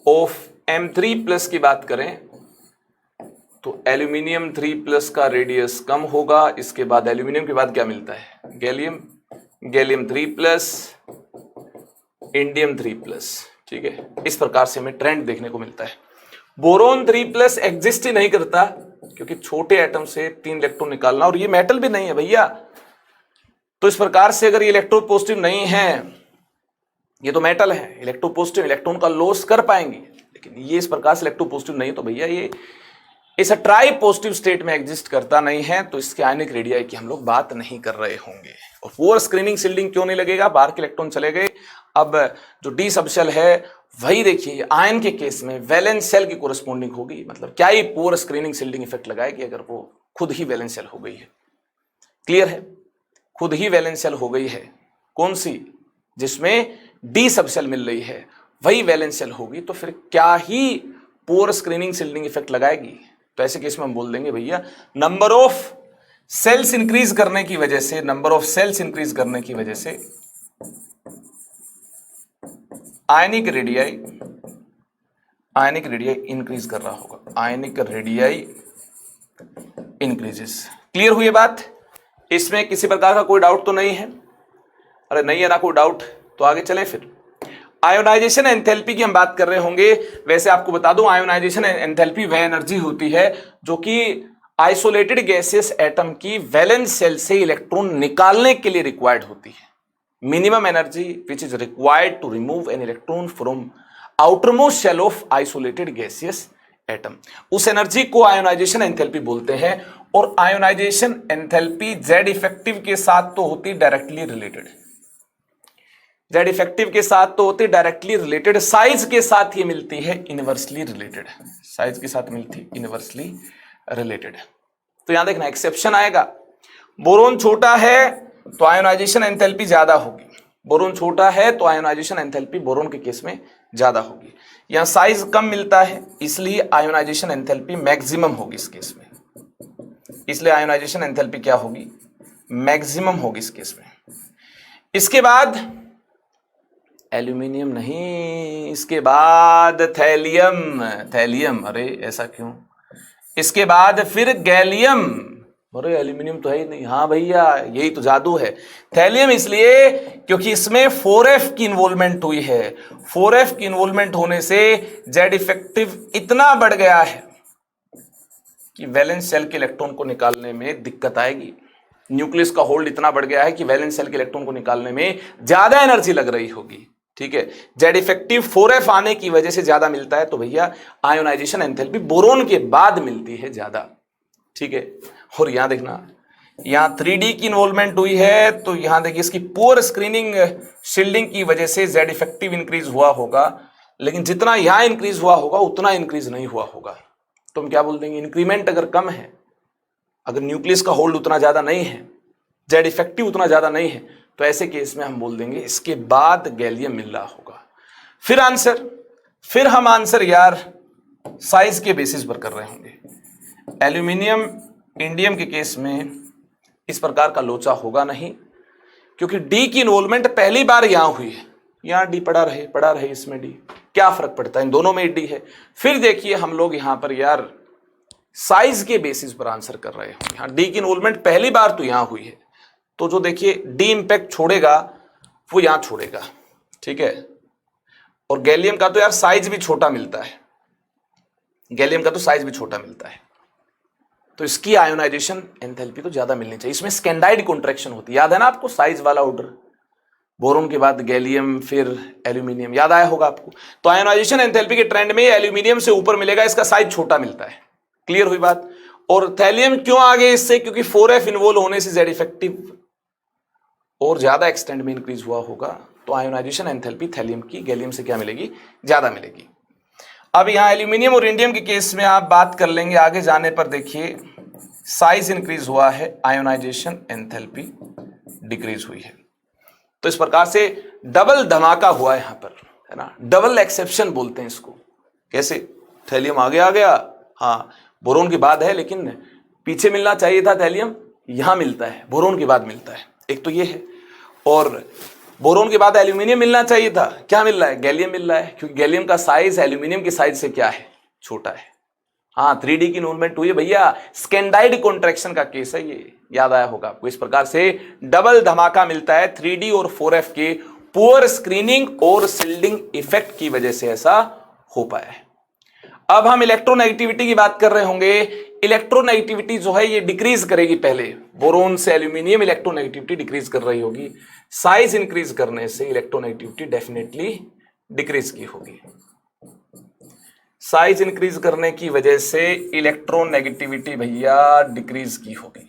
S1: ऑफ M3+ की बात करें तो एल्यूमिनियम 3+ का रेडियस कम होगा। इसके बाद एल्यूमिनियम के बाद क्या मिलता है? Gallium, gallium 3+, indium 3+। ठीक है, इस प्रकार से हमें ट्रेंड देखने को मिलता है। बोरोन 3+ एग्जिस्ट ही नहीं करता क्योंकि छोटे एटम से 3 इलेक्ट्रॉन निकालना, और ये मेटल भी नहीं है भैया। तो इस प्रकार से अगर ये इलेक्ट्रोपॉजिटिव नहीं है, ये तो मेटल है, इलेक्ट्रोपॉजिटिव इलेक्ट्रॉन का लॉस कर पाएंगे, लेकिन ये इस प्रकार से इलेक्ट्रोपॉजिटिव नहीं, तो भैया ये इस ट्राई पॉजिटिव स्टेट में एग्जिस्ट करता नहीं है। तो इसके आयनिक रेडियाई की हम लोग बात नहीं कर रहे होंगे। और पुअर स्क्रीनिंग शिल्डिंग क्यों नहीं लगेगा? बाहर के इलेक्ट्रॉन चले गए। अब जो डी सबशेल है वही देखिए आयन के केस में वैलेंस शेल की कोरेस्पोंडिंग होगी। मतलब क्या ही पुअर स्क्रीनिंग शिल्डिंग इफेक्ट लगाएगी अगर वो खुद ही वैलेंस शेल हो गई है। क्लियर है? खुद ही वैलेंस शेल हो गई है। कौन सी? जिसमें डी सबशेल मिल रही है वही वैलेंस शेल होगी, तो फिर क्या ही पुअर स्क्रीनिंग शिल्डिंग इफेक्ट लगाएगी। तो ऐसे केस में हम बोल देंगे भैया नंबर ऑफ सेल्स इंक्रीज करने की वजह से, नंबर ऑफ सेल्स इंक्रीज करने की वजह से आयनिक रेडियाई इंक्रीज कर रहा होगा। Ionic radii increases. क्लियर हुई बात? इसमें किसी प्रकार का कोई डाउट तो नहीं है? अरे नहीं है ना कोई डाउट, तो आगे चलें फिर। आयोनाइजेशन एंथैल्पी की हम बात कर रहे होंगे। वैसे आपको बता दूं आयोनाइजेशन एंथैल्पी वह एनर्जी होती है जो कि आइसोलेटेड गैसियस एटम की वैलेंस शेल से इलेक्ट्रॉन निकालने के लिए रिक्वायर्ड होती है। Minimum energy which is required to remove an electron from outermost shell of isolated gaseous atom, उस एनर्जी को आयोनाइजेशन एंथैल्पी बोलते हैं। और आयोनाइजेशन एंथैल्पी जेड इफेक्टिव के साथ तो होती डायरेक्टली रिलेटेड, जेड इफेक्टिव के साथ तो होती डायरेक्टली रिलेटेड, साइज के साथ ही मिलती है इनवर्सली रिलेटेड, साइज के साथ मिलती है इनवर्सली रिलेटेड। तो यहां देखना एक्सेप्शन आएगा, बोरोन छोटा है तो आयोनाइजेशन एंथैल्पी ज्यादा होगी, बोरोन छोटा है तो आयोनाइजेशन एंथैल्पी बोरोन के केस में ज्यादा होगी। यहां साइज कम मिलता है इसलिए आयोनाइजेशन एंथैल्पी मैक्सिमम होगी इस केस में, इसलिए आयोनाइजेशन एंथैल्पी क्या होगी, मैक्सिमम होगी इस केस में। इसके बाद एल्यूमिनियम नहीं, इसके बाद थैलियम, थैलियम, अरे ऐसा क्यों, इसके बाद फिर गैलियम, अरे एल्यूमिनियम तो है ही नहीं, हाँ भैया यही तो जादू है। थैलियम इसलिए क्योंकि इसमें 4f की इन्वॉल्वमेंट हुई है, 4f की इन्वॉल्वमेंट होने से जेड इफेक्टिव इतना बढ़ गया है कि वैलेंस शेल के इलेक्ट्रॉन को निकालने में दिक्कत आएगी। न्यूक्लियस का होल्ड इतना बढ़ गया है कि वैलेंस शेल के इलेक्ट्रॉन को निकालने में ज्यादा एनर्जी लग रही होगी, ठीक है। जेड इफेक्टिव 4f आने की वजह से ज्यादा मिलता है, तो भैया आयोनाइजेशन एंथैल्पी बोरोन के बाद मिलती है ज्यादा, ठीक है। और यहां देखना, यहां 3D की इन्वॉल्वमेंट हुई है, तो यहां देखिए इसकी पुअर स्क्रीनिंग शील्डिंग की वजह से जेड इफेक्टिव इंक्रीज हुआ होगा, लेकिन जितना यहां इंक्रीज हुआ होगा उतना इंक्रीज नहीं हुआ होगा। तो हम क्या बोल देंगे, इंक्रीमेंट अगर कम है, अगर न्यूक्लियस का होल्ड उतना ज्यादा नहीं है, जेड इफेक्टिव उतना ज्यादा नहीं है, तो ऐसे केस में हम बोल देंगे इसके बाद गैलियम मिल रहा होगा। फिर हम आंसर यार साइज के बेसिस पर कर रहे होंगे। एल्यूमिनियम इंडियम के केस में इस प्रकार का लोचा होगा नहीं, क्योंकि डी की इन्वॉल्वमेंट पहली बार यहां हुई है, यहां डी पड़ा रहे इसमें डी, क्या फर्क पड़ता है, इन दोनों में डी है। फिर देखिए हम लोग यहां पर यार साइज के बेसिस पर आंसर कर रहे हैं। यहां डी की इन्वॉल्वमेंट पहली बार तो यहां हुई है, तो जो देखिए डी इंपैक्ट छोड़ेगा वो यहां छोड़ेगा, ठीक है। और गैलियम का तो यार साइज भी छोटा मिलता है, गैलियम का तो साइज भी छोटा मिलता है, तो इसकी आयोनाइजेशन एंथैल्पी तो ज्यादा मिलनी चाहिए। इसमें स्कैंडाइड कॉन्ट्रैक्शन होती है, याद है ना आपको, साइज वाला ऑर्डर, बोरोन के बाद गैलियम फिर एल्यूमिनियम, याद आया होगा आपको। तो आयोनाइजेशन एंथैल्पी के ट्रेंड में एल्यूमिनियम से ऊपर मिलेगा, इसका साइज छोटा मिलता है, क्लियर हुई बात। और थैलियम क्यों आगे इससे, क्योंकि 4f इन्वॉल्व होने से जेड इफेक्टिव और ज्यादा एक्सटेंड में इंक्रीज हुआ होगा, तो आयोनाइजेशन एंथैल्पी थैलियम की गैलियम से क्या मिलेगी, ज्यादा मिलेगी। अब यहां एल्यूमिनियम और इंडियम के केस में आप बात कर लेंगे आगे जाने पर, देखिए साइज इंक्रीज हुआ है, आयोनाइजेशन एंथैल्पी डिक्रीज हुई है। तो इस प्रकार से डबल धमाका हुआ है यहां पर, है ना, डबल एक्सेप्शन बोलते हैं इसको। कैसे, थैलियम आगे आ गया, हाँ बोरोन के बाद है, लेकिन पीछे मिलना चाहिए था थैलियम, यहां मिलता है, बोरोन के बाद मिलता है, एक तो ये है। और बोरोन के बाद एल्यूमिनियम मिलना चाहिए था, क्या मिल रहा है, गैलियम मिल रहा है, क्योंकि गैलियम का साइज एल्यूमिनियम के साइज से क्या है, छोटा है। हाँ 3D की इन्वॉल्वमेंट हुई है भैया, स्कैंडाइड कॉन्ट्रैक्शन का केस है ये, याद आया होगा आपको। इस प्रकार से डबल धमाका मिलता है 3D और 4f के पुअर स्क्रीनिंग और शिल्डिंग इफेक्ट की वजह से ऐसा हो पाया है। अब हम इलेक्ट्रोनेगेटिविटी की बात कर रहे होंगे। इलेक्ट्रोनेगेटिविटी जो है ये डिक्रीज करेगी, पहले बोरोन से एल्यूमिनियम इलेक्ट्रोनेगेटिविटी डिक्रीज कर रही होगी, साइज इंक्रीज करने से इलेक्ट्रोनेगेटिविटी डेफिनेटली डिक्रीज की होगी। साइज इंक्रीज करने की वजह से इलेक्ट्रोनेगेटिविटी भैया डिक्रीज की होगी,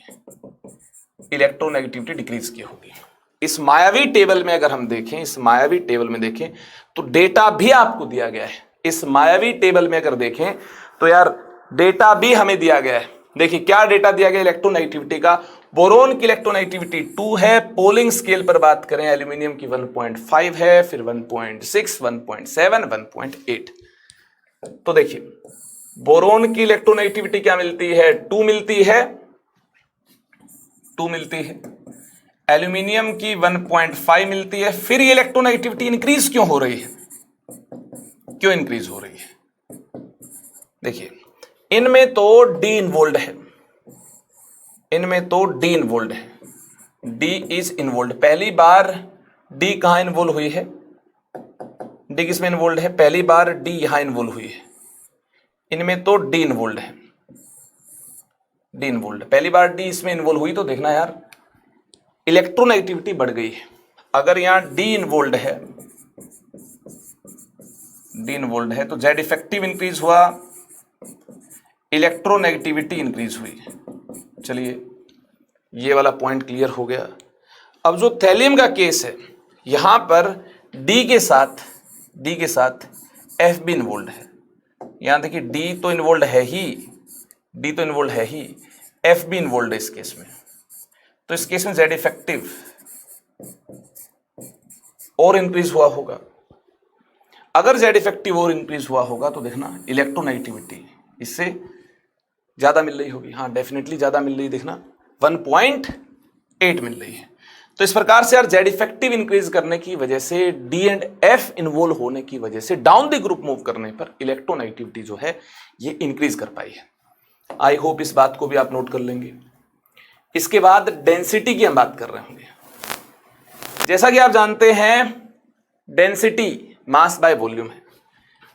S1: इलेक्ट्रोनेगेटिविटी डिक्रीज की होगी। इस मायावी टेबल में अगर हम देखें, इस मायावी टेबल में देखें तो डेटा भी आपको दिया गया है। इस मायावी टेबल में अगर देखें तो यार डेटा भी हमें दिया गया है। देखिए क्या डेटा दिया गया इलेक्ट्रोनेगेटिविटी का, बोरोन की इलेक्ट्रोनेगेटिविटी 2 है, पोलिंग स्केल पर बात करें एल्यूमिनियम की 1.5 है, फिर 1.6, 1.7, 1.8। तो देखिए बोरोन की इलेक्ट्रोनेगेटिविटी क्या मिलती है, 2 मिलती है, 2 मिलती है। एल्यूमिनियम की 1.5 मिलती है। फिर ये इलेक्ट्रोनेगेटिविटी इंक्रीज क्यों हो रही है, क्यों इंक्रीज हो रही है, देखिए इनमें तो डी इन्वोल्ड है, इनमें तो डी इन्वोल्ड है, डी इज इन्वोल्ड। पहली बार डी कहां इन्वोल्व हुई है, डी किसमें इन्वोल्ड है, पहली बार डी यहां इन्वोल्व हुई है, इनमें तो डी इन्वोल्ड है, डी इन्वोल्ड, पहली बार डी इसमें इन्वोल्व हुई, तो देखना यार इलेक्ट्रोनेगेटिविटी बढ़ गई है। अगर यहां डी इन्वोल्ड है, डी इन्वोल्ड है, तो जेड इफेक्टिव इंक्रीज हुआ, इलेक्ट्रोनेगेटिविटी इंक्रीज हुई। चलिए ये वाला पॉइंट क्लियर हो गया। अब जो थैलियम का केस है, यहां पर डी के साथ एफ भी इन्वोल्ड है। यहां देखिए डी तो इन्वोल्ड है ही, डी तो इन्वोल्ड है ही, एफ भी इन्वोल्ड है इस केस में। तो इस केस में जेड इफेक्टिव और इंक्रीज हुआ होगा। अगर जेड इफेक्टिव और इंक्रीज हुआ होगा तो देखना इलेक्ट्रोनेगेटिविटी इससे ज्यादा मिल रही होगी। हाँ डेफिनेटली ज्यादा मिल रही है, देखना 1.8 मिल रही है। तो इस प्रकार से यार जेड इफेक्टिव इंक्रीज करने की वजह से, डी एंड एफ इन्वॉल्व होने की वजह से डाउन द ग्रुप मूव करने पर इलेक्ट्रोनेगेटिविटी जो है ये इंक्रीज कर पाई है। आई होप इस बात को भी आप नोट कर लेंगे। इसके बाद डेंसिटी की हम बात कर रहे होंगे। जैसा कि आप जानते हैं डेंसिटी मास बाय वॉल्यूम है।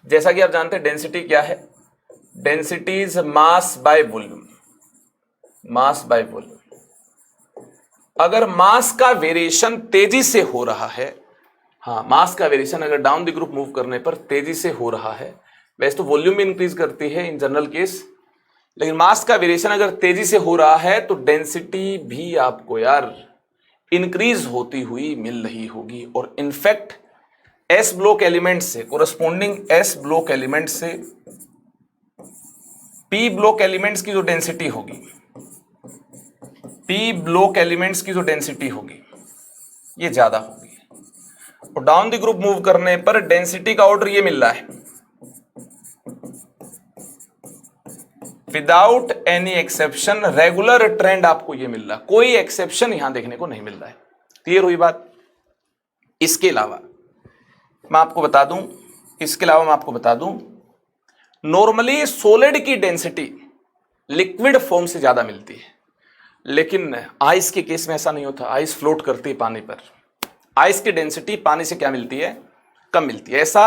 S1: जैसा कि आप जानते हैं डेंसिटी क्या है, density is mass by volume, mass by volume. अगर मास का वेरिएशन तेजी से हो रहा है, हाँ मास का वेरिएशन अगर डाउन द ग्रुप मूव करने पर तेजी से हो रहा है, वैसे तो वॉल्यूम भी इंक्रीज करती है इन जनरल केस, लेकिन मास का वेरिएशन अगर तेजी से हो रहा है तो डेंसिटी भी आपको यार इंक्रीज होती हुई मिल रही होगी। और इनफैक्ट एस ब्लॉक एलिमेंट से कोरस्पॉन्डिंग एस ब्लॉक एलिमेंट से पी ब्लॉक एलिमेंट्स की जो डेंसिटी होगी, पी ब्लॉक एलिमेंट्स की जो डेंसिटी होगी ये ज्यादा होगी। और डाउन द ग्रुप मूव करने पर डेंसिटी का ऑर्डर ये मिल रहा है without any exception, regular trend आपको ये मिल रहा है, कोई एक्सेप्शन यहां देखने को नहीं मिल रहा है। क्लियर हुई बात। इसके अलावा मैं आपको बता दूं, नॉर्मली सॉलिड की डेंसिटी लिक्विड फॉर्म से ज्यादा मिलती है, लेकिन आइस के केस में ऐसा नहीं होता। आइस फ्लोट करती है पानी पर, आइस की डेंसिटी पानी से क्या मिलती है, कम मिलती है। ऐसा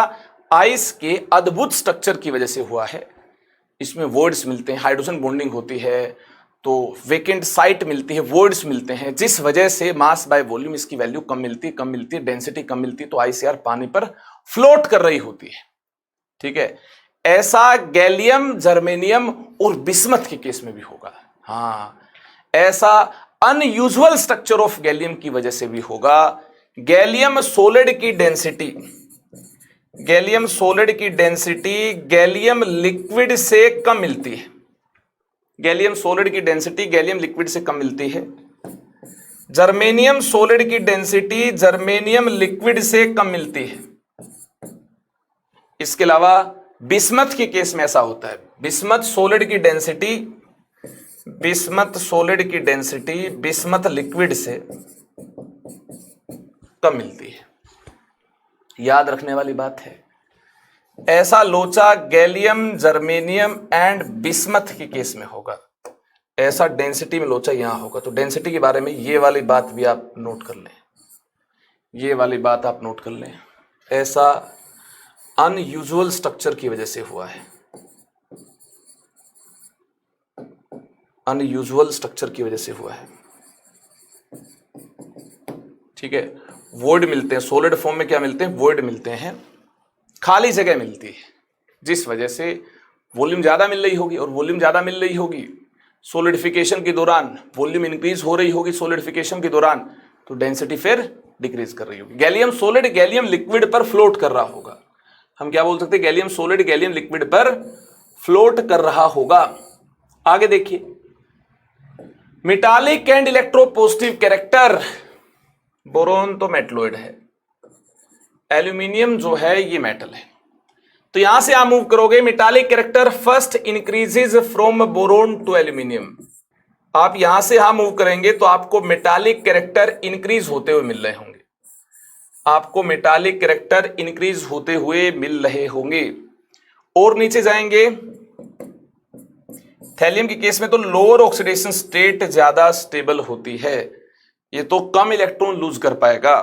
S1: आइस के अद्भुत स्ट्रक्चर की वजह से हुआ है। इसमें वॉइड्स मिलते हैं, हाइड्रोजन बॉन्डिंग होती है तो वेकेंट साइट मिलती है, वॉइड्स मिलते हैं, जिस वजह से मास बाय वॉल्यूम इसकी वैल्यू कम मिलती है, डेंसिटी कम मिलती है, तो आइस यार पानी पर फ्लोट कर रही होती है। ठीक है, ऐसा गैलियम, जर्मेनियम और बिस्मथ के केस में भी होगा। हाँ, ऐसा अनयूजुअल स्ट्रक्चर ऑफ गैलियम की वजह से भी होगा। गैलियम सॉलिड की डेंसिटी गैलियम लिक्विड से कम मिलती है। गैलियम सॉलिड की डेंसिटी गैलियम लिक्विड से कम मिलती है। जर्मेनियम सॉलिड की डेंसिटी जर्मेनियम लिक्विड से कम मिलती है। इसके अलावा बिस्मथ के केस में ऐसा होता है, बिस्मथ सॉलिड की डेंसिटी बिस्मथ लिक्विड से कम मिलती है। याद रखने वाली बात है, ऐसा लोचा गैलियम, जर्मेनियम एंड बिस्मथ के केस में होगा। ऐसा डेंसिटी में लोचा यहां होगा। तो डेंसिटी के बारे में ये वाली बात भी आप नोट कर लें, ऐसा अनयूजुअल स्ट्रक्चर की वजह से हुआ है, ठीक है। वॉइड मिलते हैं, सॉलिड फॉर्म में क्या मिलते हैं, वॉइड मिलते हैं, खाली जगह मिलती है, जिस वजह से वॉल्यूम ज्यादा मिल रही होगी। और वॉल्यूम ज्यादा मिल रही होगी सॉलिडिफिकेशन के दौरान, वॉल्यूम इंक्रीज हो रही होगी सॉलिडिफिकेशन के दौरान, तो डेंसिटी फिर डिक्रीज कर रही होगी। गैलियम सॉलिड गैलियम लिक्विड पर फ्लोट कर रहा होगा। हम क्या बोल सकते हैं, गैलियम सॉलिड गैलियम लिक्विड पर फ्लोट कर रहा होगा। आगे देखिए, metallic and electropositive character. Boron तो मेटलॉइड है, एल्यूमिनियम जो है ये मेटल है। तो यहां से आप मूव करोगे, metallic character first increases from boron to aluminium. आप यहां से मूव करेंगे तो आपको मेटालिक कैरेक्टर इंक्रीज होते हुए मिल रहे होंगे, और नीचे जाएंगे, थैलियम के केस में तो लोअर ऑक्सीडेशन स्टेट ज्यादा स्टेबल होती है, ये तो कम इलेक्ट्रॉन लूज कर पाएगा।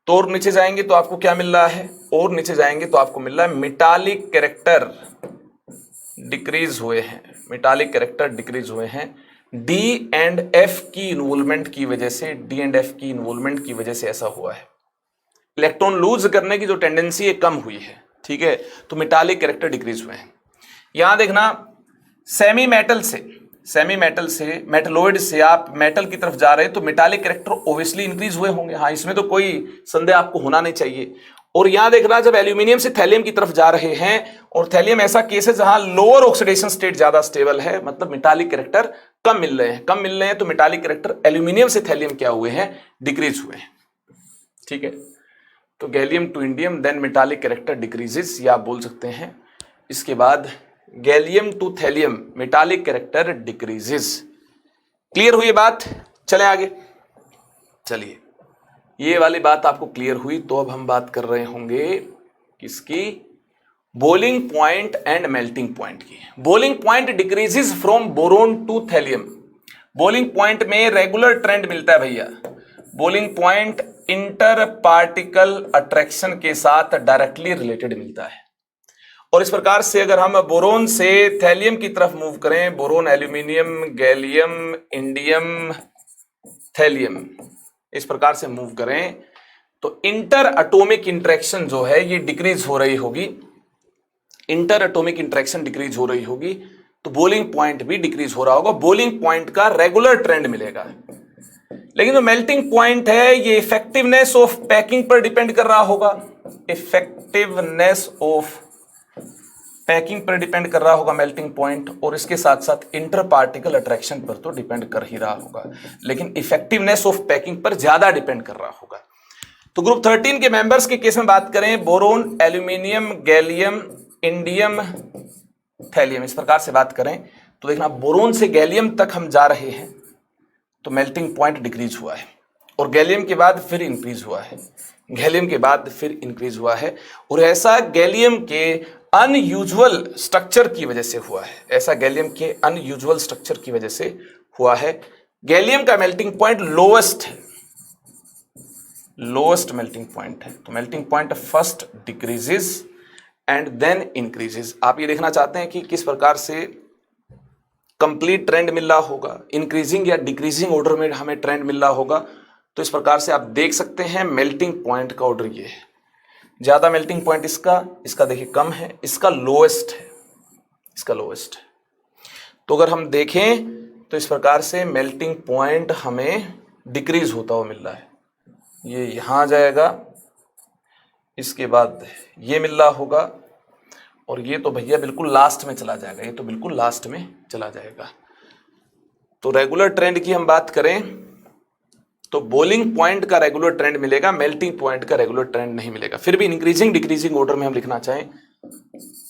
S1: तो और नीचे जाएंगे तो आपको क्या मिल रहा है, मेटालिक कैरेक्टर डिक्रीज हुए हैं, डी एंड एफ की इन्वॉल्वमेंट की वजह से, ऐसा हुआ है। इलेक्ट्रॉन लूज करने की जो टेंडेंसी है कम हुई है, ठीक है, तो मेटालिक कैरेक्टर डिक्रीज हुए हैं। यहां देखना, सेमी मेटल से मेटलॉइड से आप मेटल की तरफ जा रहे हैं तो मेटालिक कैरेक्टर ऑब्वियसली इंक्रीज हुए होंगे। हाँ, इसमें तो कोई संदेह आपको होना नहीं चाहिए। और यहां देखना, जब एल्यूमिनियम से थैलियम की तरफ जा रहे हैं, और थैलियम ऐसा केस है जहां लोअर ऑक्सीडेशन स्टेट ज्यादा स्टेबल है, मतलब मेटालिक कैरेक्टर कम मिल रहे हैं, तो मेटालिक कैरेक्टर एल्यूमिनियम से थैलियम क्या हुए हैं, डिक्रीज हुए हैं। ठीक है, तो gallium to indium, then metallic character decreases, या आप बोल सकते हैं इसके बाद gallium to thallium, metallic character decreases. Clear हुई बात? चले आगे। चलिए, ये वाली बात आपको क्लियर हुई तो अब हम बात कर रहे होंगे किसकी? Boiling point and melting point की। Boiling point decreases from boron to thallium. Boiling point में रेगुलर ट्रेंड मिलता है भैया। Boiling point inter particle attraction के साथ डायरेक्टली रिलेटेड मिलता है। और इस प्रकार से अगर हम बोरोन से थैलियम की तरफ मूव करें, boron, aluminium, gallium, indium, thallium, इस प्रकार से मूव करें तो इंटर एटॉमिक इंटरेक्शन जो है ये डिक्रीज हो रही होगी। इंटर एटॉमिक इंटरेक्शन डिक्रीज हो रही होगी तो बॉइलिंग पॉइंट भी डिक्रीज हो रहा होगा। बॉइलिंग पॉइंट का रेगुलर ट्रेंड मिलेगा। लेकिन जो मेल्टिंग पॉइंट है ये इफेक्टिवनेस ऑफ पैकिंग पर डिपेंड कर रहा होगा। इफेक्टिवनेस ऑफ पैकिंग पर डिपेंड कर रहा होगा मेल्टिंग पॉइंट, और इसके साथ साथ इंटर पार्टिकल अट्रैक्शन पर तो डिपेंड कर ही रहा होगा, लेकिन इफेक्टिवनेस ऑफ पैकिंग पर ज्यादा डिपेंड कर रहा होगा। तो ग्रुप 13 के मेंबर्स के केस में बात करें, boron, aluminium, gallium, indium, thallium, इस प्रकार से बात करें तो देखना बोरोन से गैलियम तक हम जा रहे हैं तो मेल्टिंग पॉइंट डिक्रीज हुआ है, और गैलियम के बाद फिर इंक्रीज हुआ है, गैलियम के बाद फिर इंक्रीज हुआ है। और ऐसा गैलियम के अनयूजुअल स्ट्रक्चर की वजह से हुआ है। ऐसा गैलियम के अनयूजुअल स्ट्रक्चर की वजह से हुआ है। गैलियम का मेल्टिंग पॉइंट लोएस्ट है, लोएस्ट मेल्टिंग पॉइंट है। तो melting point first decreases and then increases. आप ये देखना चाहते हैं कि किस प्रकार से कंप्लीट ट्रेंड मिल रहा होगा, इंक्रीजिंग या डिक्रीजिंग ऑर्डर में हमें ट्रेंड मिल रहा होगा। तो इस प्रकार से आप देख सकते हैं मेल्टिंग पॉइंट का ऑर्डर ये है। ज्यादा मेल्टिंग पॉइंट इसका देखिए कम है, इसका लोएस्ट है, इसका लोएस्ट है। तो अगर हम देखें तो इस प्रकार से मेल्टिंग पॉइंट हमें डिक्रीज होता हुआ मिल रहा है। ये यहां आ जाएगा, इसके बाद ये मिल रहा होगा, और ये तो भैया बिल्कुल लास्ट में चला जाएगा, ये तो बिल्कुल लास्ट में चला जाएगा। तो रेगुलर ट्रेंड की हम बात करें तो बॉइलिंग पॉइंट का रेगुलर ट्रेंड मिलेगा, मेल्टिंग पॉइंट का रेगुलर ट्रेंड नहीं मिलेगा। फिर भी इंक्रीजिंग डिक्रीजिंग ऑर्डर में हम लिखना चाहें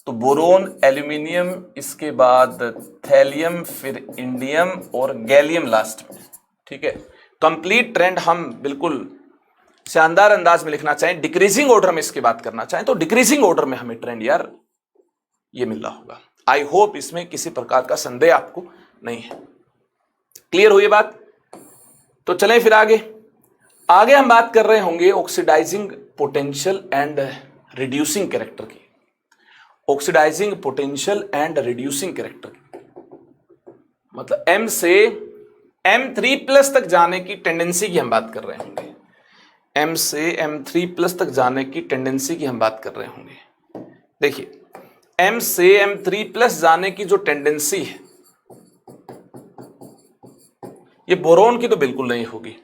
S1: तो बोरोन, एल्यूमिनियम, इसके बाद थैलियम, फिर इंडियम और गैलियम लास्ट में। ठीक है, कंप्लीट ट्रेंड हम बिल्कुल शानदार अंदाज में लिखना चाहें, डिक्रीजिंग ऑर्डर में इसकी बात करना चाहें तो डिक्रीजिंग ऑर्डर में हमें ट्रेंड यार ये मिल रहा होगा। आई होप इसमें किसी प्रकार का संदेह आपको नहीं है। क्लियर हुई बात? तो चलें फिर आगे हम बात कर रहे होंगे oxidising potential and reducing character की। Oxidising potential and reducing character की मतलब M से M3+ तक जाने की टेंडेंसी की हम बात कर रहे होंगे। M से M3+ तक जाने की टेंडेंसी की हम बात कर रहे होंगे। देखिए, M से M3+ जाने की जो टेंडेंसी है ये बोरोन की तो बिल्कुल नहीं होगी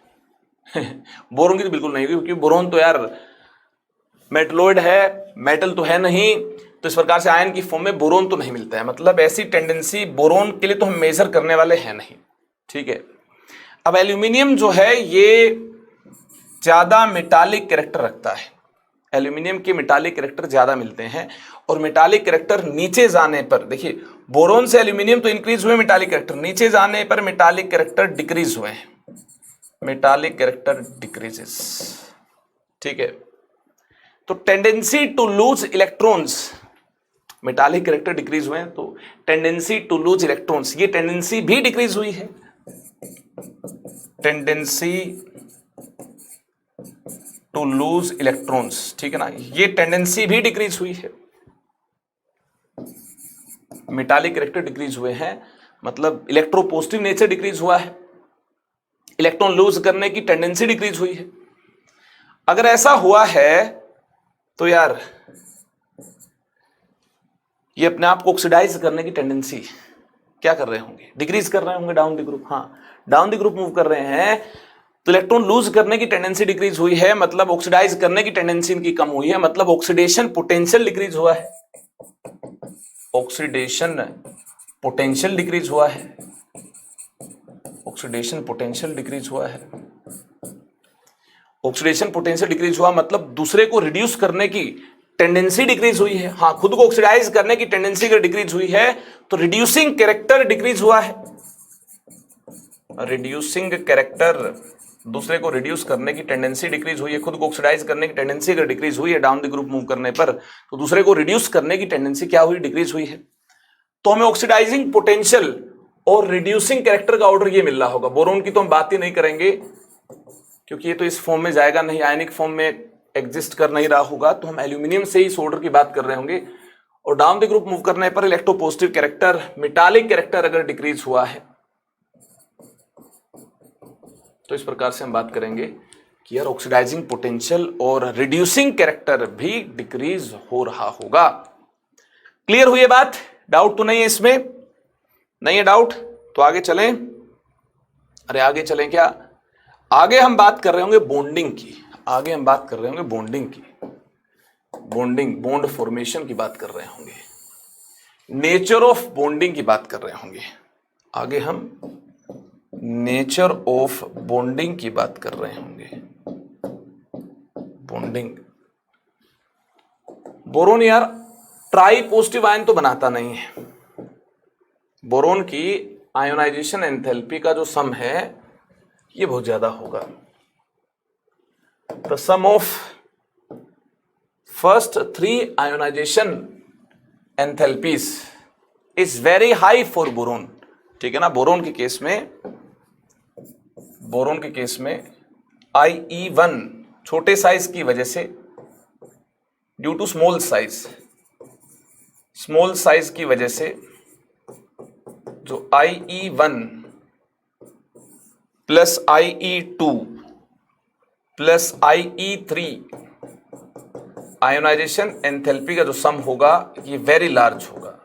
S1: बोरोन की तो बिल्कुल नहीं होगी, क्योंकि बोरोन तो यार मेटलॉइड है, मेटल तो है नहीं, तो इस प्रकार से आयन की फॉर्म में बोरोन तो नहीं मिलता है। मतलब ऐसी टेंडेंसी बोरोन के लिए तो हम मेजर करने वाले हैं नहीं। ठीक है, अब एल्यूमिनियम जो है ये ज्यादा मेटालिक कैरेक्टर रखता है। एल्यूमिनियम के मेटालिक कैरेक्टर ज्यादा मिलते हैं, और मेटालिक कैरेक्टर नीचे जाने पर, देखिए बोरोन से एल्यूमिनियम तो इंक्रीज हुए मेटालिक कैरेक्टर, नीचे जाने पर मेटालिक कैरेक्टर डिक्रीज हुए हैं, मेटालिक कैरेक्टर डिक्रीजेस। ठीक है, तो tendency to lose electrons, metallic character decrease हुए हैं तो टेंडेंसी टू लूज इलेक्ट्रॉन्स, ये टेंडेंसी भी डिक्रीज हुई है। टेंडेंसी टू लूज इलेक्ट्रॉन्स, ठीक है ना, ये टेंडेंसी भी डिक्रीज हुई है। मेटालिक कैरेक्टर डिक्रीज हुए हैं मतलब इलेक्ट्रोपॉजिटिव नेचर डिक्रीज हुआ है, इलेक्ट्रॉन लूज करने की टेंडेंसी डिक्रीज हुई है। अगर ऐसा हुआ है तो यार ये अपने आप को ऑक्सीडाइज करने की टेंडेंसी क्या कर रहे होंगे, डिक्रीज कर रहे होंगे डाउन द ग्रुप। हाँ, डाउन द ग्रुप मूव कर रहे हैं तो इलेक्ट्रॉन लूज करने की टेंडेंसी डिक्रीज हुई है, मतलब ऑक्सीडाइज करने की टेंडेंसी इनकी कम हुई है, मतलब ऑक्सीडेशन पोटेंशियल डिक्रीज हुआ है, ऑक्सीडेशन पोटेंशियल डिक्रीज हुआ है, ऑक्सीडेशन पोटेंशियल डिक्रीज हुआ है। ऑक्सीडेशन पोटेंशियल डिक्रीज हुआ मतलब दूसरे को रिड्यूस करने की टेंडेंसी डिक्रीज हुई है। हाँ, खुद को ऑक्सीडाइज करने की टेंडेंसी अगर डिक्रीज हुई है तो रिड्यूसिंग कैरेक्टर डिक्रीज हुआ है। रिड्यूसिंग कैरेक्टर, दूसरे को रिड्यूस करने की टेंडेंसी डिक्रीज हुई है, खुद को ऑक्सीडाइज करने की टेंडेंसी अगर डिक्रीज हुई है डाउन द ग्रुप मूव करने पर, तो दूसरे को रिड्यूस करने की टेंडेंसी क्या हुई, डिक्रीज हुई है। तो हमें ऑक्सीडाइजिंग पोटेंशियल और रिड्यूसिंग कैरेक्टर का ऑर्डर ये मिल रहा होगा। बोरोन की तो हम बात ही नहीं करेंगे क्योंकि ये तो इस फॉर्म में जाएगा नहीं, आयनिक फॉर्म में एग्जिस्ट कर नहीं रहा होगा, तो हम एल्यूमिनियम से इस ऑर्डर की बात कर रहे होंगे। और डाउन द ग्रुप मूव करने पर इलेक्ट्रोपॉजिटिव कैरेक्टर, मेटालिक कैरेक्टर अगर डिक्रीज हुआ है तो इस प्रकार से हम बात करेंगे कि यार ऑक्सीडाइजिंग पोटेंशियल और रिड्यूसिंग कैरेक्टर भी डिक्रीज हो रहा होगा। क्लियर हुई है बात? डाउट तो नहीं है इसमें? नहीं है डाउट? तो आगे चलें। अरे आगे चलें क्या? आगे हम बात कर रहे होंगे बॉन्डिंग की। आगे हम बात कर रहे होंगे बॉन्डिंग की, बॉन्डिंग, बॉन्ड फॉर्मेशन की बात कर रहे होंगे, नेचर ऑफ बॉन्डिंग की बात कर रहे होंगे। आगे हम नेचर ऑफ बॉन्डिंग की बात कर रहे होंगे। बॉन्डिंग, बोरोन यार ट्राई पॉजिटिव आयन तो बनाता नहीं है। बोरोन की आयोनाइजेशन एंथैल्पी का जो सम है ये बहुत ज्यादा होगा। The sum of first 3 ionisation enthalpies is very high for boron. ठीक है ना? बोरोन के केस में IE1 छोटे साइज की वजह से, ड्यू टू स्मॉल साइज की वजह से जो IE1 plus IE2 plus IE3 ionisation enthalpy का जो सम होगा ये वेरी लार्ज होगा,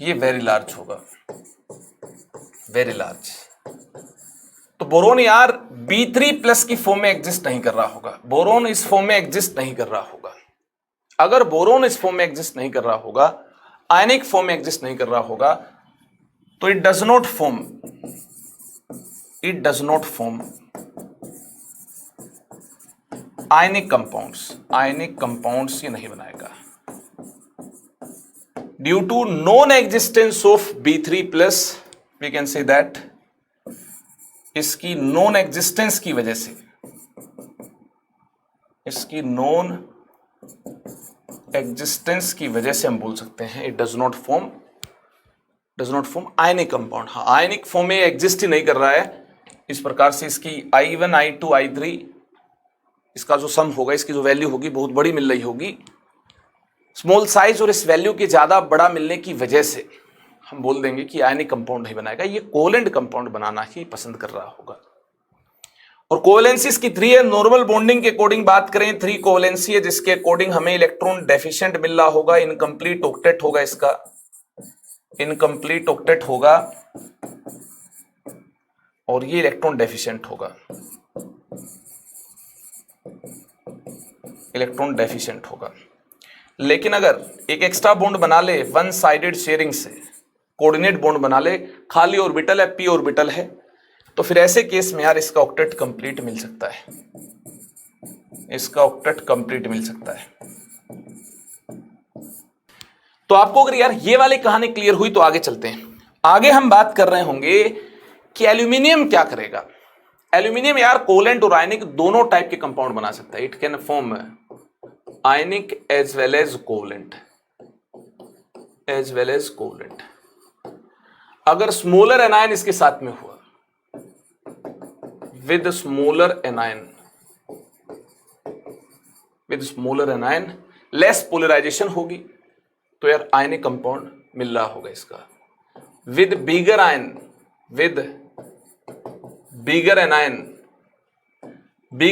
S1: ये वेरी लार्ज होगा, वेरी लार्ज। तो बोरोन यार B3 प्लस की फॉर्म में एग्जिस्ट नहीं कर रहा होगा। बोरोन इस फॉर्म में एग्जिस्ट नहीं कर रहा होगा। अगर बोरोन इस फॉर्म में एग्जिस्ट नहीं कर रहा होगा, आयनिक फॉर्म में एग्जिस्ट नहीं कर रहा होगा, तो it does not form ionic compounds ये नहीं बनाएगा due to non existence of B3 plus. We can say that इसकी नॉन एग्जिस्टेंस की वजह से, इसकी नॉन एग्जिस्टेंस की वजह से हम बोल सकते हैं it does not form ionic compound. हाँ, आयनिक फॉर्म में एग्जिस्ट ही नहीं कर रहा है। इस प्रकार से इसकी I1 I2 I3 इसका जो सम होगा, इसकी जो वैल्यू होगी बहुत बड़ी मिल रही होगी। स्मॉल साइज और इस वैल्यू के ज्यादा बड़ा मिलने की वजह से हम बोल देंगे कि आयनिक कंपाउंड नहीं बनाएगा, ये कोवेलेंट कंपाउंड बनाना ही पसंद कर रहा होगा। और कोवेलेंसी इसकी 3 है। नॉर्मल बॉन्डिंग के अकॉर्डिंग बात करें 3 कोवेलेंसी है, जिसके अकॉर्डिंग हमें इलेक्ट्रॉन डेफिशिएंट मिल रहा होगा, इनकम्प्लीट ऑक्टेट होगा, इसका इनकम्प्लीट ऑक्टेट होगा और ये इलेक्ट्रॉन डेफिशिएंट होगा, इलेक्ट्रॉन डेफिशिएंट होगा। लेकिन अगर एक एक्स्ट्रा बॉन्ड बना ले वन साइडेड शेयरिंग से, कोऑर्डिनेट बॉन्ड बना ले, खाली ऑर्बिटल है, p ऑर्बिटल है, तो फिर ऐसे केस में यार इसका ऑक्टेट कंप्लीट मिल सकता है, इसका ऑक्टेट कंप्लीट मिल सकता है। तो आपको अगर यार ये वाली कहानी क्लियर हुई तो आगे चलते हैं। आगे हम बात कर रहे होंगे कि एल्यूमिनियम क्या करेगा। एल्यूमिनियम यार कोवेलेंट और आयनिक दोनों टाइप के कंपाउंड बना सकता है। It can form ionic as well as covalent, अगर स्मॉलर एनायन इसके साथ में हुआ, with smaller anion less polarisation होगी तो यार आयनिक कंपाउंड मिल रहा होगा इसका। विद बिगर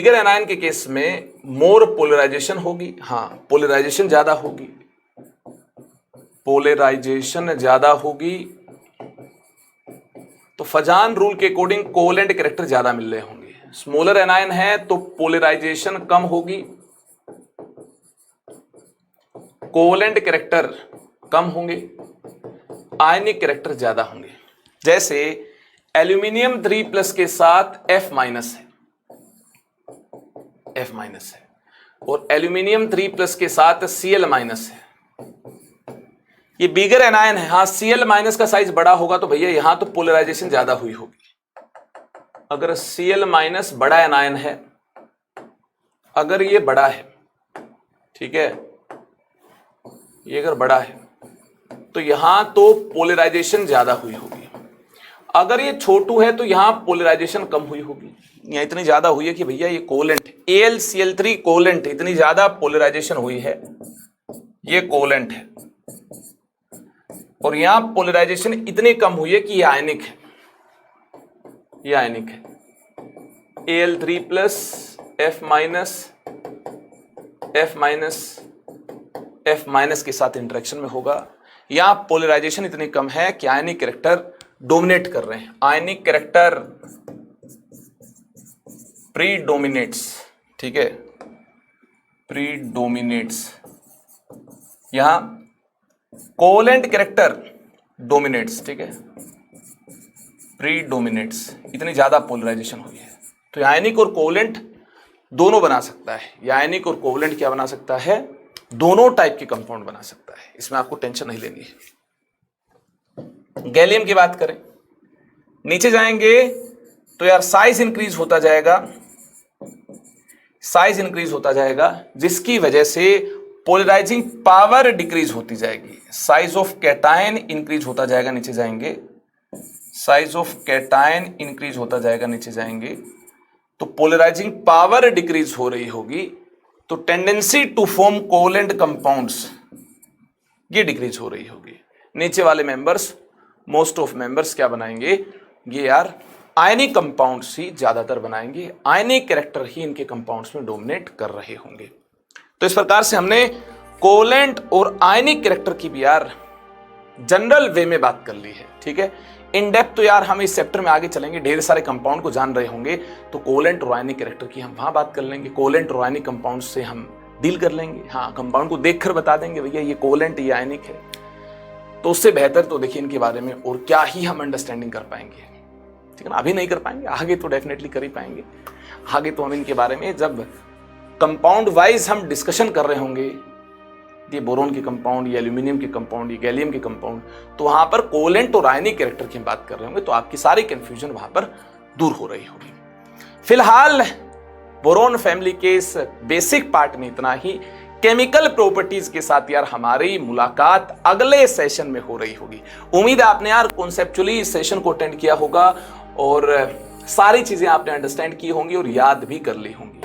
S1: एनायन के केस में मोर पोलराइजेशन होगी। हाँ, पोलराइजेशन ज्यादा होगी, तो फजान रूल के अकॉर्डिंग कोवेलेंट कैरेक्टर ज्यादा मिल रहे होंगे। स्मॉलर एनायन है तो पोलराइजेशन कम होगी, कोवेलेंट कैरेक्टर कम होंगे, आयनिक कैरेक्टर ज्यादा होंगे। जैसे एल्यूमिनियम 3+ के साथ F- है, F माइनस है, और एल्यूमिनियम 3+ के साथ Cl माइनस है। ये बिगर एनायन है। हाँ, Cl माइनस का साइज बड़ा होगा तो भैया यहां तो पोलराइजेशन ज्यादा हुई होगी। अगर Cl माइनस बड़ा एनायन है, अगर ये बड़ा है, ठीक है, ये अगर बड़ा है तो यहां तो पोलराइजेशन ज्यादा हुई होगी। अगर ये छोटू है तो यहां पोलराइजेशन कम हुई होगी। यहां इतनी ज्यादा हुई है कि भैया ये कोवेलेंट AlCl3 कोवेलेंट, इतनी ज्यादा पोलराइजेशन हुई है, ये कोवेलेंट है, और यहां पोलराइजेशन इतनी कम हुई है कि ये आयनिक है, ये आयनिक है। Al3+ F माइनस के साथ इंटरेक्शन में होगा। यहां पोलराइजेशन इतनी कम है कि आयनिक कैरेक्टर डोमिनेट कर रहे हैं। आयनिक कैरेक्टर प्रीडोमिनेट्स, ठीक है, प्रीडोमिनेट्स। यहां कोवेलेंट कैरेक्टर डोमिनेट्स, ठीक है, प्रीडोमिनेट्स। इतनी ज्यादा पोलराइजेशन हुई है तो आयनिक और कोवेलेंट दोनों बना सकता है। ये आयनिक और कोवेलेंट क्या बना सकता है? दोनों टाइप के कंपाउंड बना सकता है। इसमें आपको टेंशन नहीं लेनी है। गैलियम की बात करें, नीचे जाएंगे तो यार साइज इंक्रीज होता जाएगा, साइज इंक्रीज होता जाएगा, जिसकी वजह से पोलराइजिंग पावर डिक्रीज होती जाएगी। साइज ऑफ कैटायन इंक्रीज होता जाएगा, नीचे जाएंगे, साइज ऑफ कैटायन इंक्रीज होता जाएगा, नीचे जाएंगे तो पोलराइजिंग पावर डिक्रीज हो रही होगी, तो tendency to form covalent compounds ये डिक्रीज हो रही होगी। नीचे वाले मेंबर्स, मोस्ट ऑफ मेंबर्स क्या बनाएंगे? ये यार आयनिक कंपाउंड्स ही ज्यादातर बनाएंगे। आयनिक कैरेक्टर ही इनके कंपाउंड्स में डोमिनेट कर रहे होंगे। तो इस प्रकार से हमने कोवेलेंट और आयनिक कैरेक्टर की भी यार जनरल वे में बात कर ली है, ठीक है। इन डेप्थ तो यार हम इस चैप्टर में आगे चलेंगे, ढेर सारे कंपाउंड को जान रहे होंगे तो कोवेलेंट और आयनिक कैरेक्टर की हम वहां बात कर लेंगे। कोवेलेंट और आयनिक कंपाउंड से हम डील कर लेंगे। हाँ, कंपाउंड को देखकर बता देंगे भैया ये कोवेलेंट, ये आयनिक है, तो उससे बेहतर तो देखिए इनके बारे में और क्या ही हम अंडरस्टैंडिंग कर पाएंगे, ठीक है ना। अभी नहीं कर पाएंगे, आगे तो डेफिनेटली कर ही पाएंगे। आगे तो हम इनके बारे में जब कंपाउंड वाइज हम डिस्कशन कर रहे होंगे, ये बोरोन के कंपाउंड, ये एल्यूमिनियम के कंपाउंड, ये गैलियम के कंपाउंड, तो वहां पर कोवेलेंट और आयनिक कैरेक्टर की बात कर रहे होंगे तो आपकी सारी कंफ्यूजन वहां पर दूर हो रही होगी। फिलहाल बोरोन फैमिली के इस बेसिक पार्ट में इतना ही। केमिकल प्रॉपर्टीज के साथ यार हमारी मुलाकात अगले सेशन में हो रही होगी। उम्मीद है आपने यार कॉन्सेप्चुअली इस सेशन को अटेंड किया होगा और सारी चीजें आपने अंडरस्टैंड की होंगी और याद भी कर ली होंगी।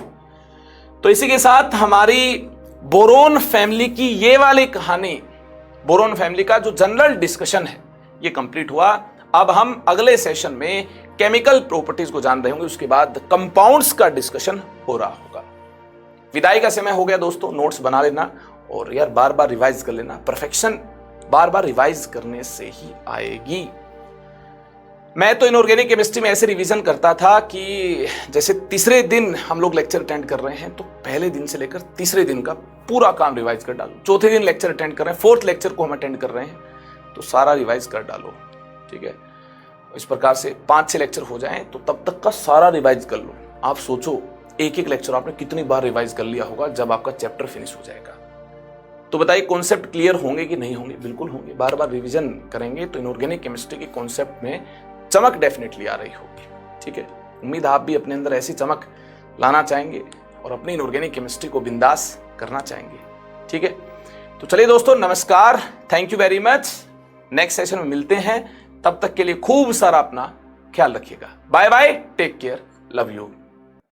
S1: तो इसी के साथ हमारी बोरोन फैमिली की ये वाली कहानी, बोरोन फैमिली का जो जनरल डिस्कशन है, ये कंप्लीट हुआ। अब हम अगले सेशन में केमिकल प्रॉपर्टीज को जान रहे होंगे, उसके बाद कंपाउंड्स का डिस्कशन हो रहा होगा। विदाई का समय हो गया दोस्तों, नोट्स बना लेना और यार बार बार रिवाइज कर लेना। परफेक्शन बार बार रिवाइज करने से ही आएगी। मैं तो इनऑर्गेनिक केमिस्ट्री में ऐसे रिवीजन करता था कि जैसे तीसरे दिन हम लोग लेक्चर अटेंड कर रहे हैं तो पहले दिन से लेकर तीसरे दिन का पूरा काम रिवाइज कर डालो। चौथे दिन लेक्चर अटेंड कर रहे हैं, फोर्थ लेक्चर को हम अटेंड कर रहे हैं तो सारा रिवाइज कर डालो, ठीक है। इस प्रकार से 5-6 लेक्चर हो जाएं तो तब तक का सारा रिवाइज कर लो। आप सोचो एक एक लेक्चर आपने कितनी बार रिवाइज कर लिया होगा जब आपका चैप्टर फिनिश हो जाएगा। तो बताइए कॉन्सेप्ट क्लियर होंगे कि नहीं होंगे? बिल्कुल होंगे। बार बार रिवीजन करेंगे तो इनऑर्गेनिक केमिस्ट्री के कॉन्सेप्ट में चमक डेफिनेटली आ रही होगी, ठीक है। उम्मीद आप भी अपने अंदर ऐसी चमक लाना चाहेंगे और अपनी इनऑर्गेनिक केमिस्ट्री को बिंदास करना चाहेंगे, ठीक है। तो चलिए दोस्तों, नमस्कार, thank you very much. Next session में मिलते हैं, तब तक के लिए खूब सारा अपना ख्याल रखिएगा। Bye bye, take care, love you.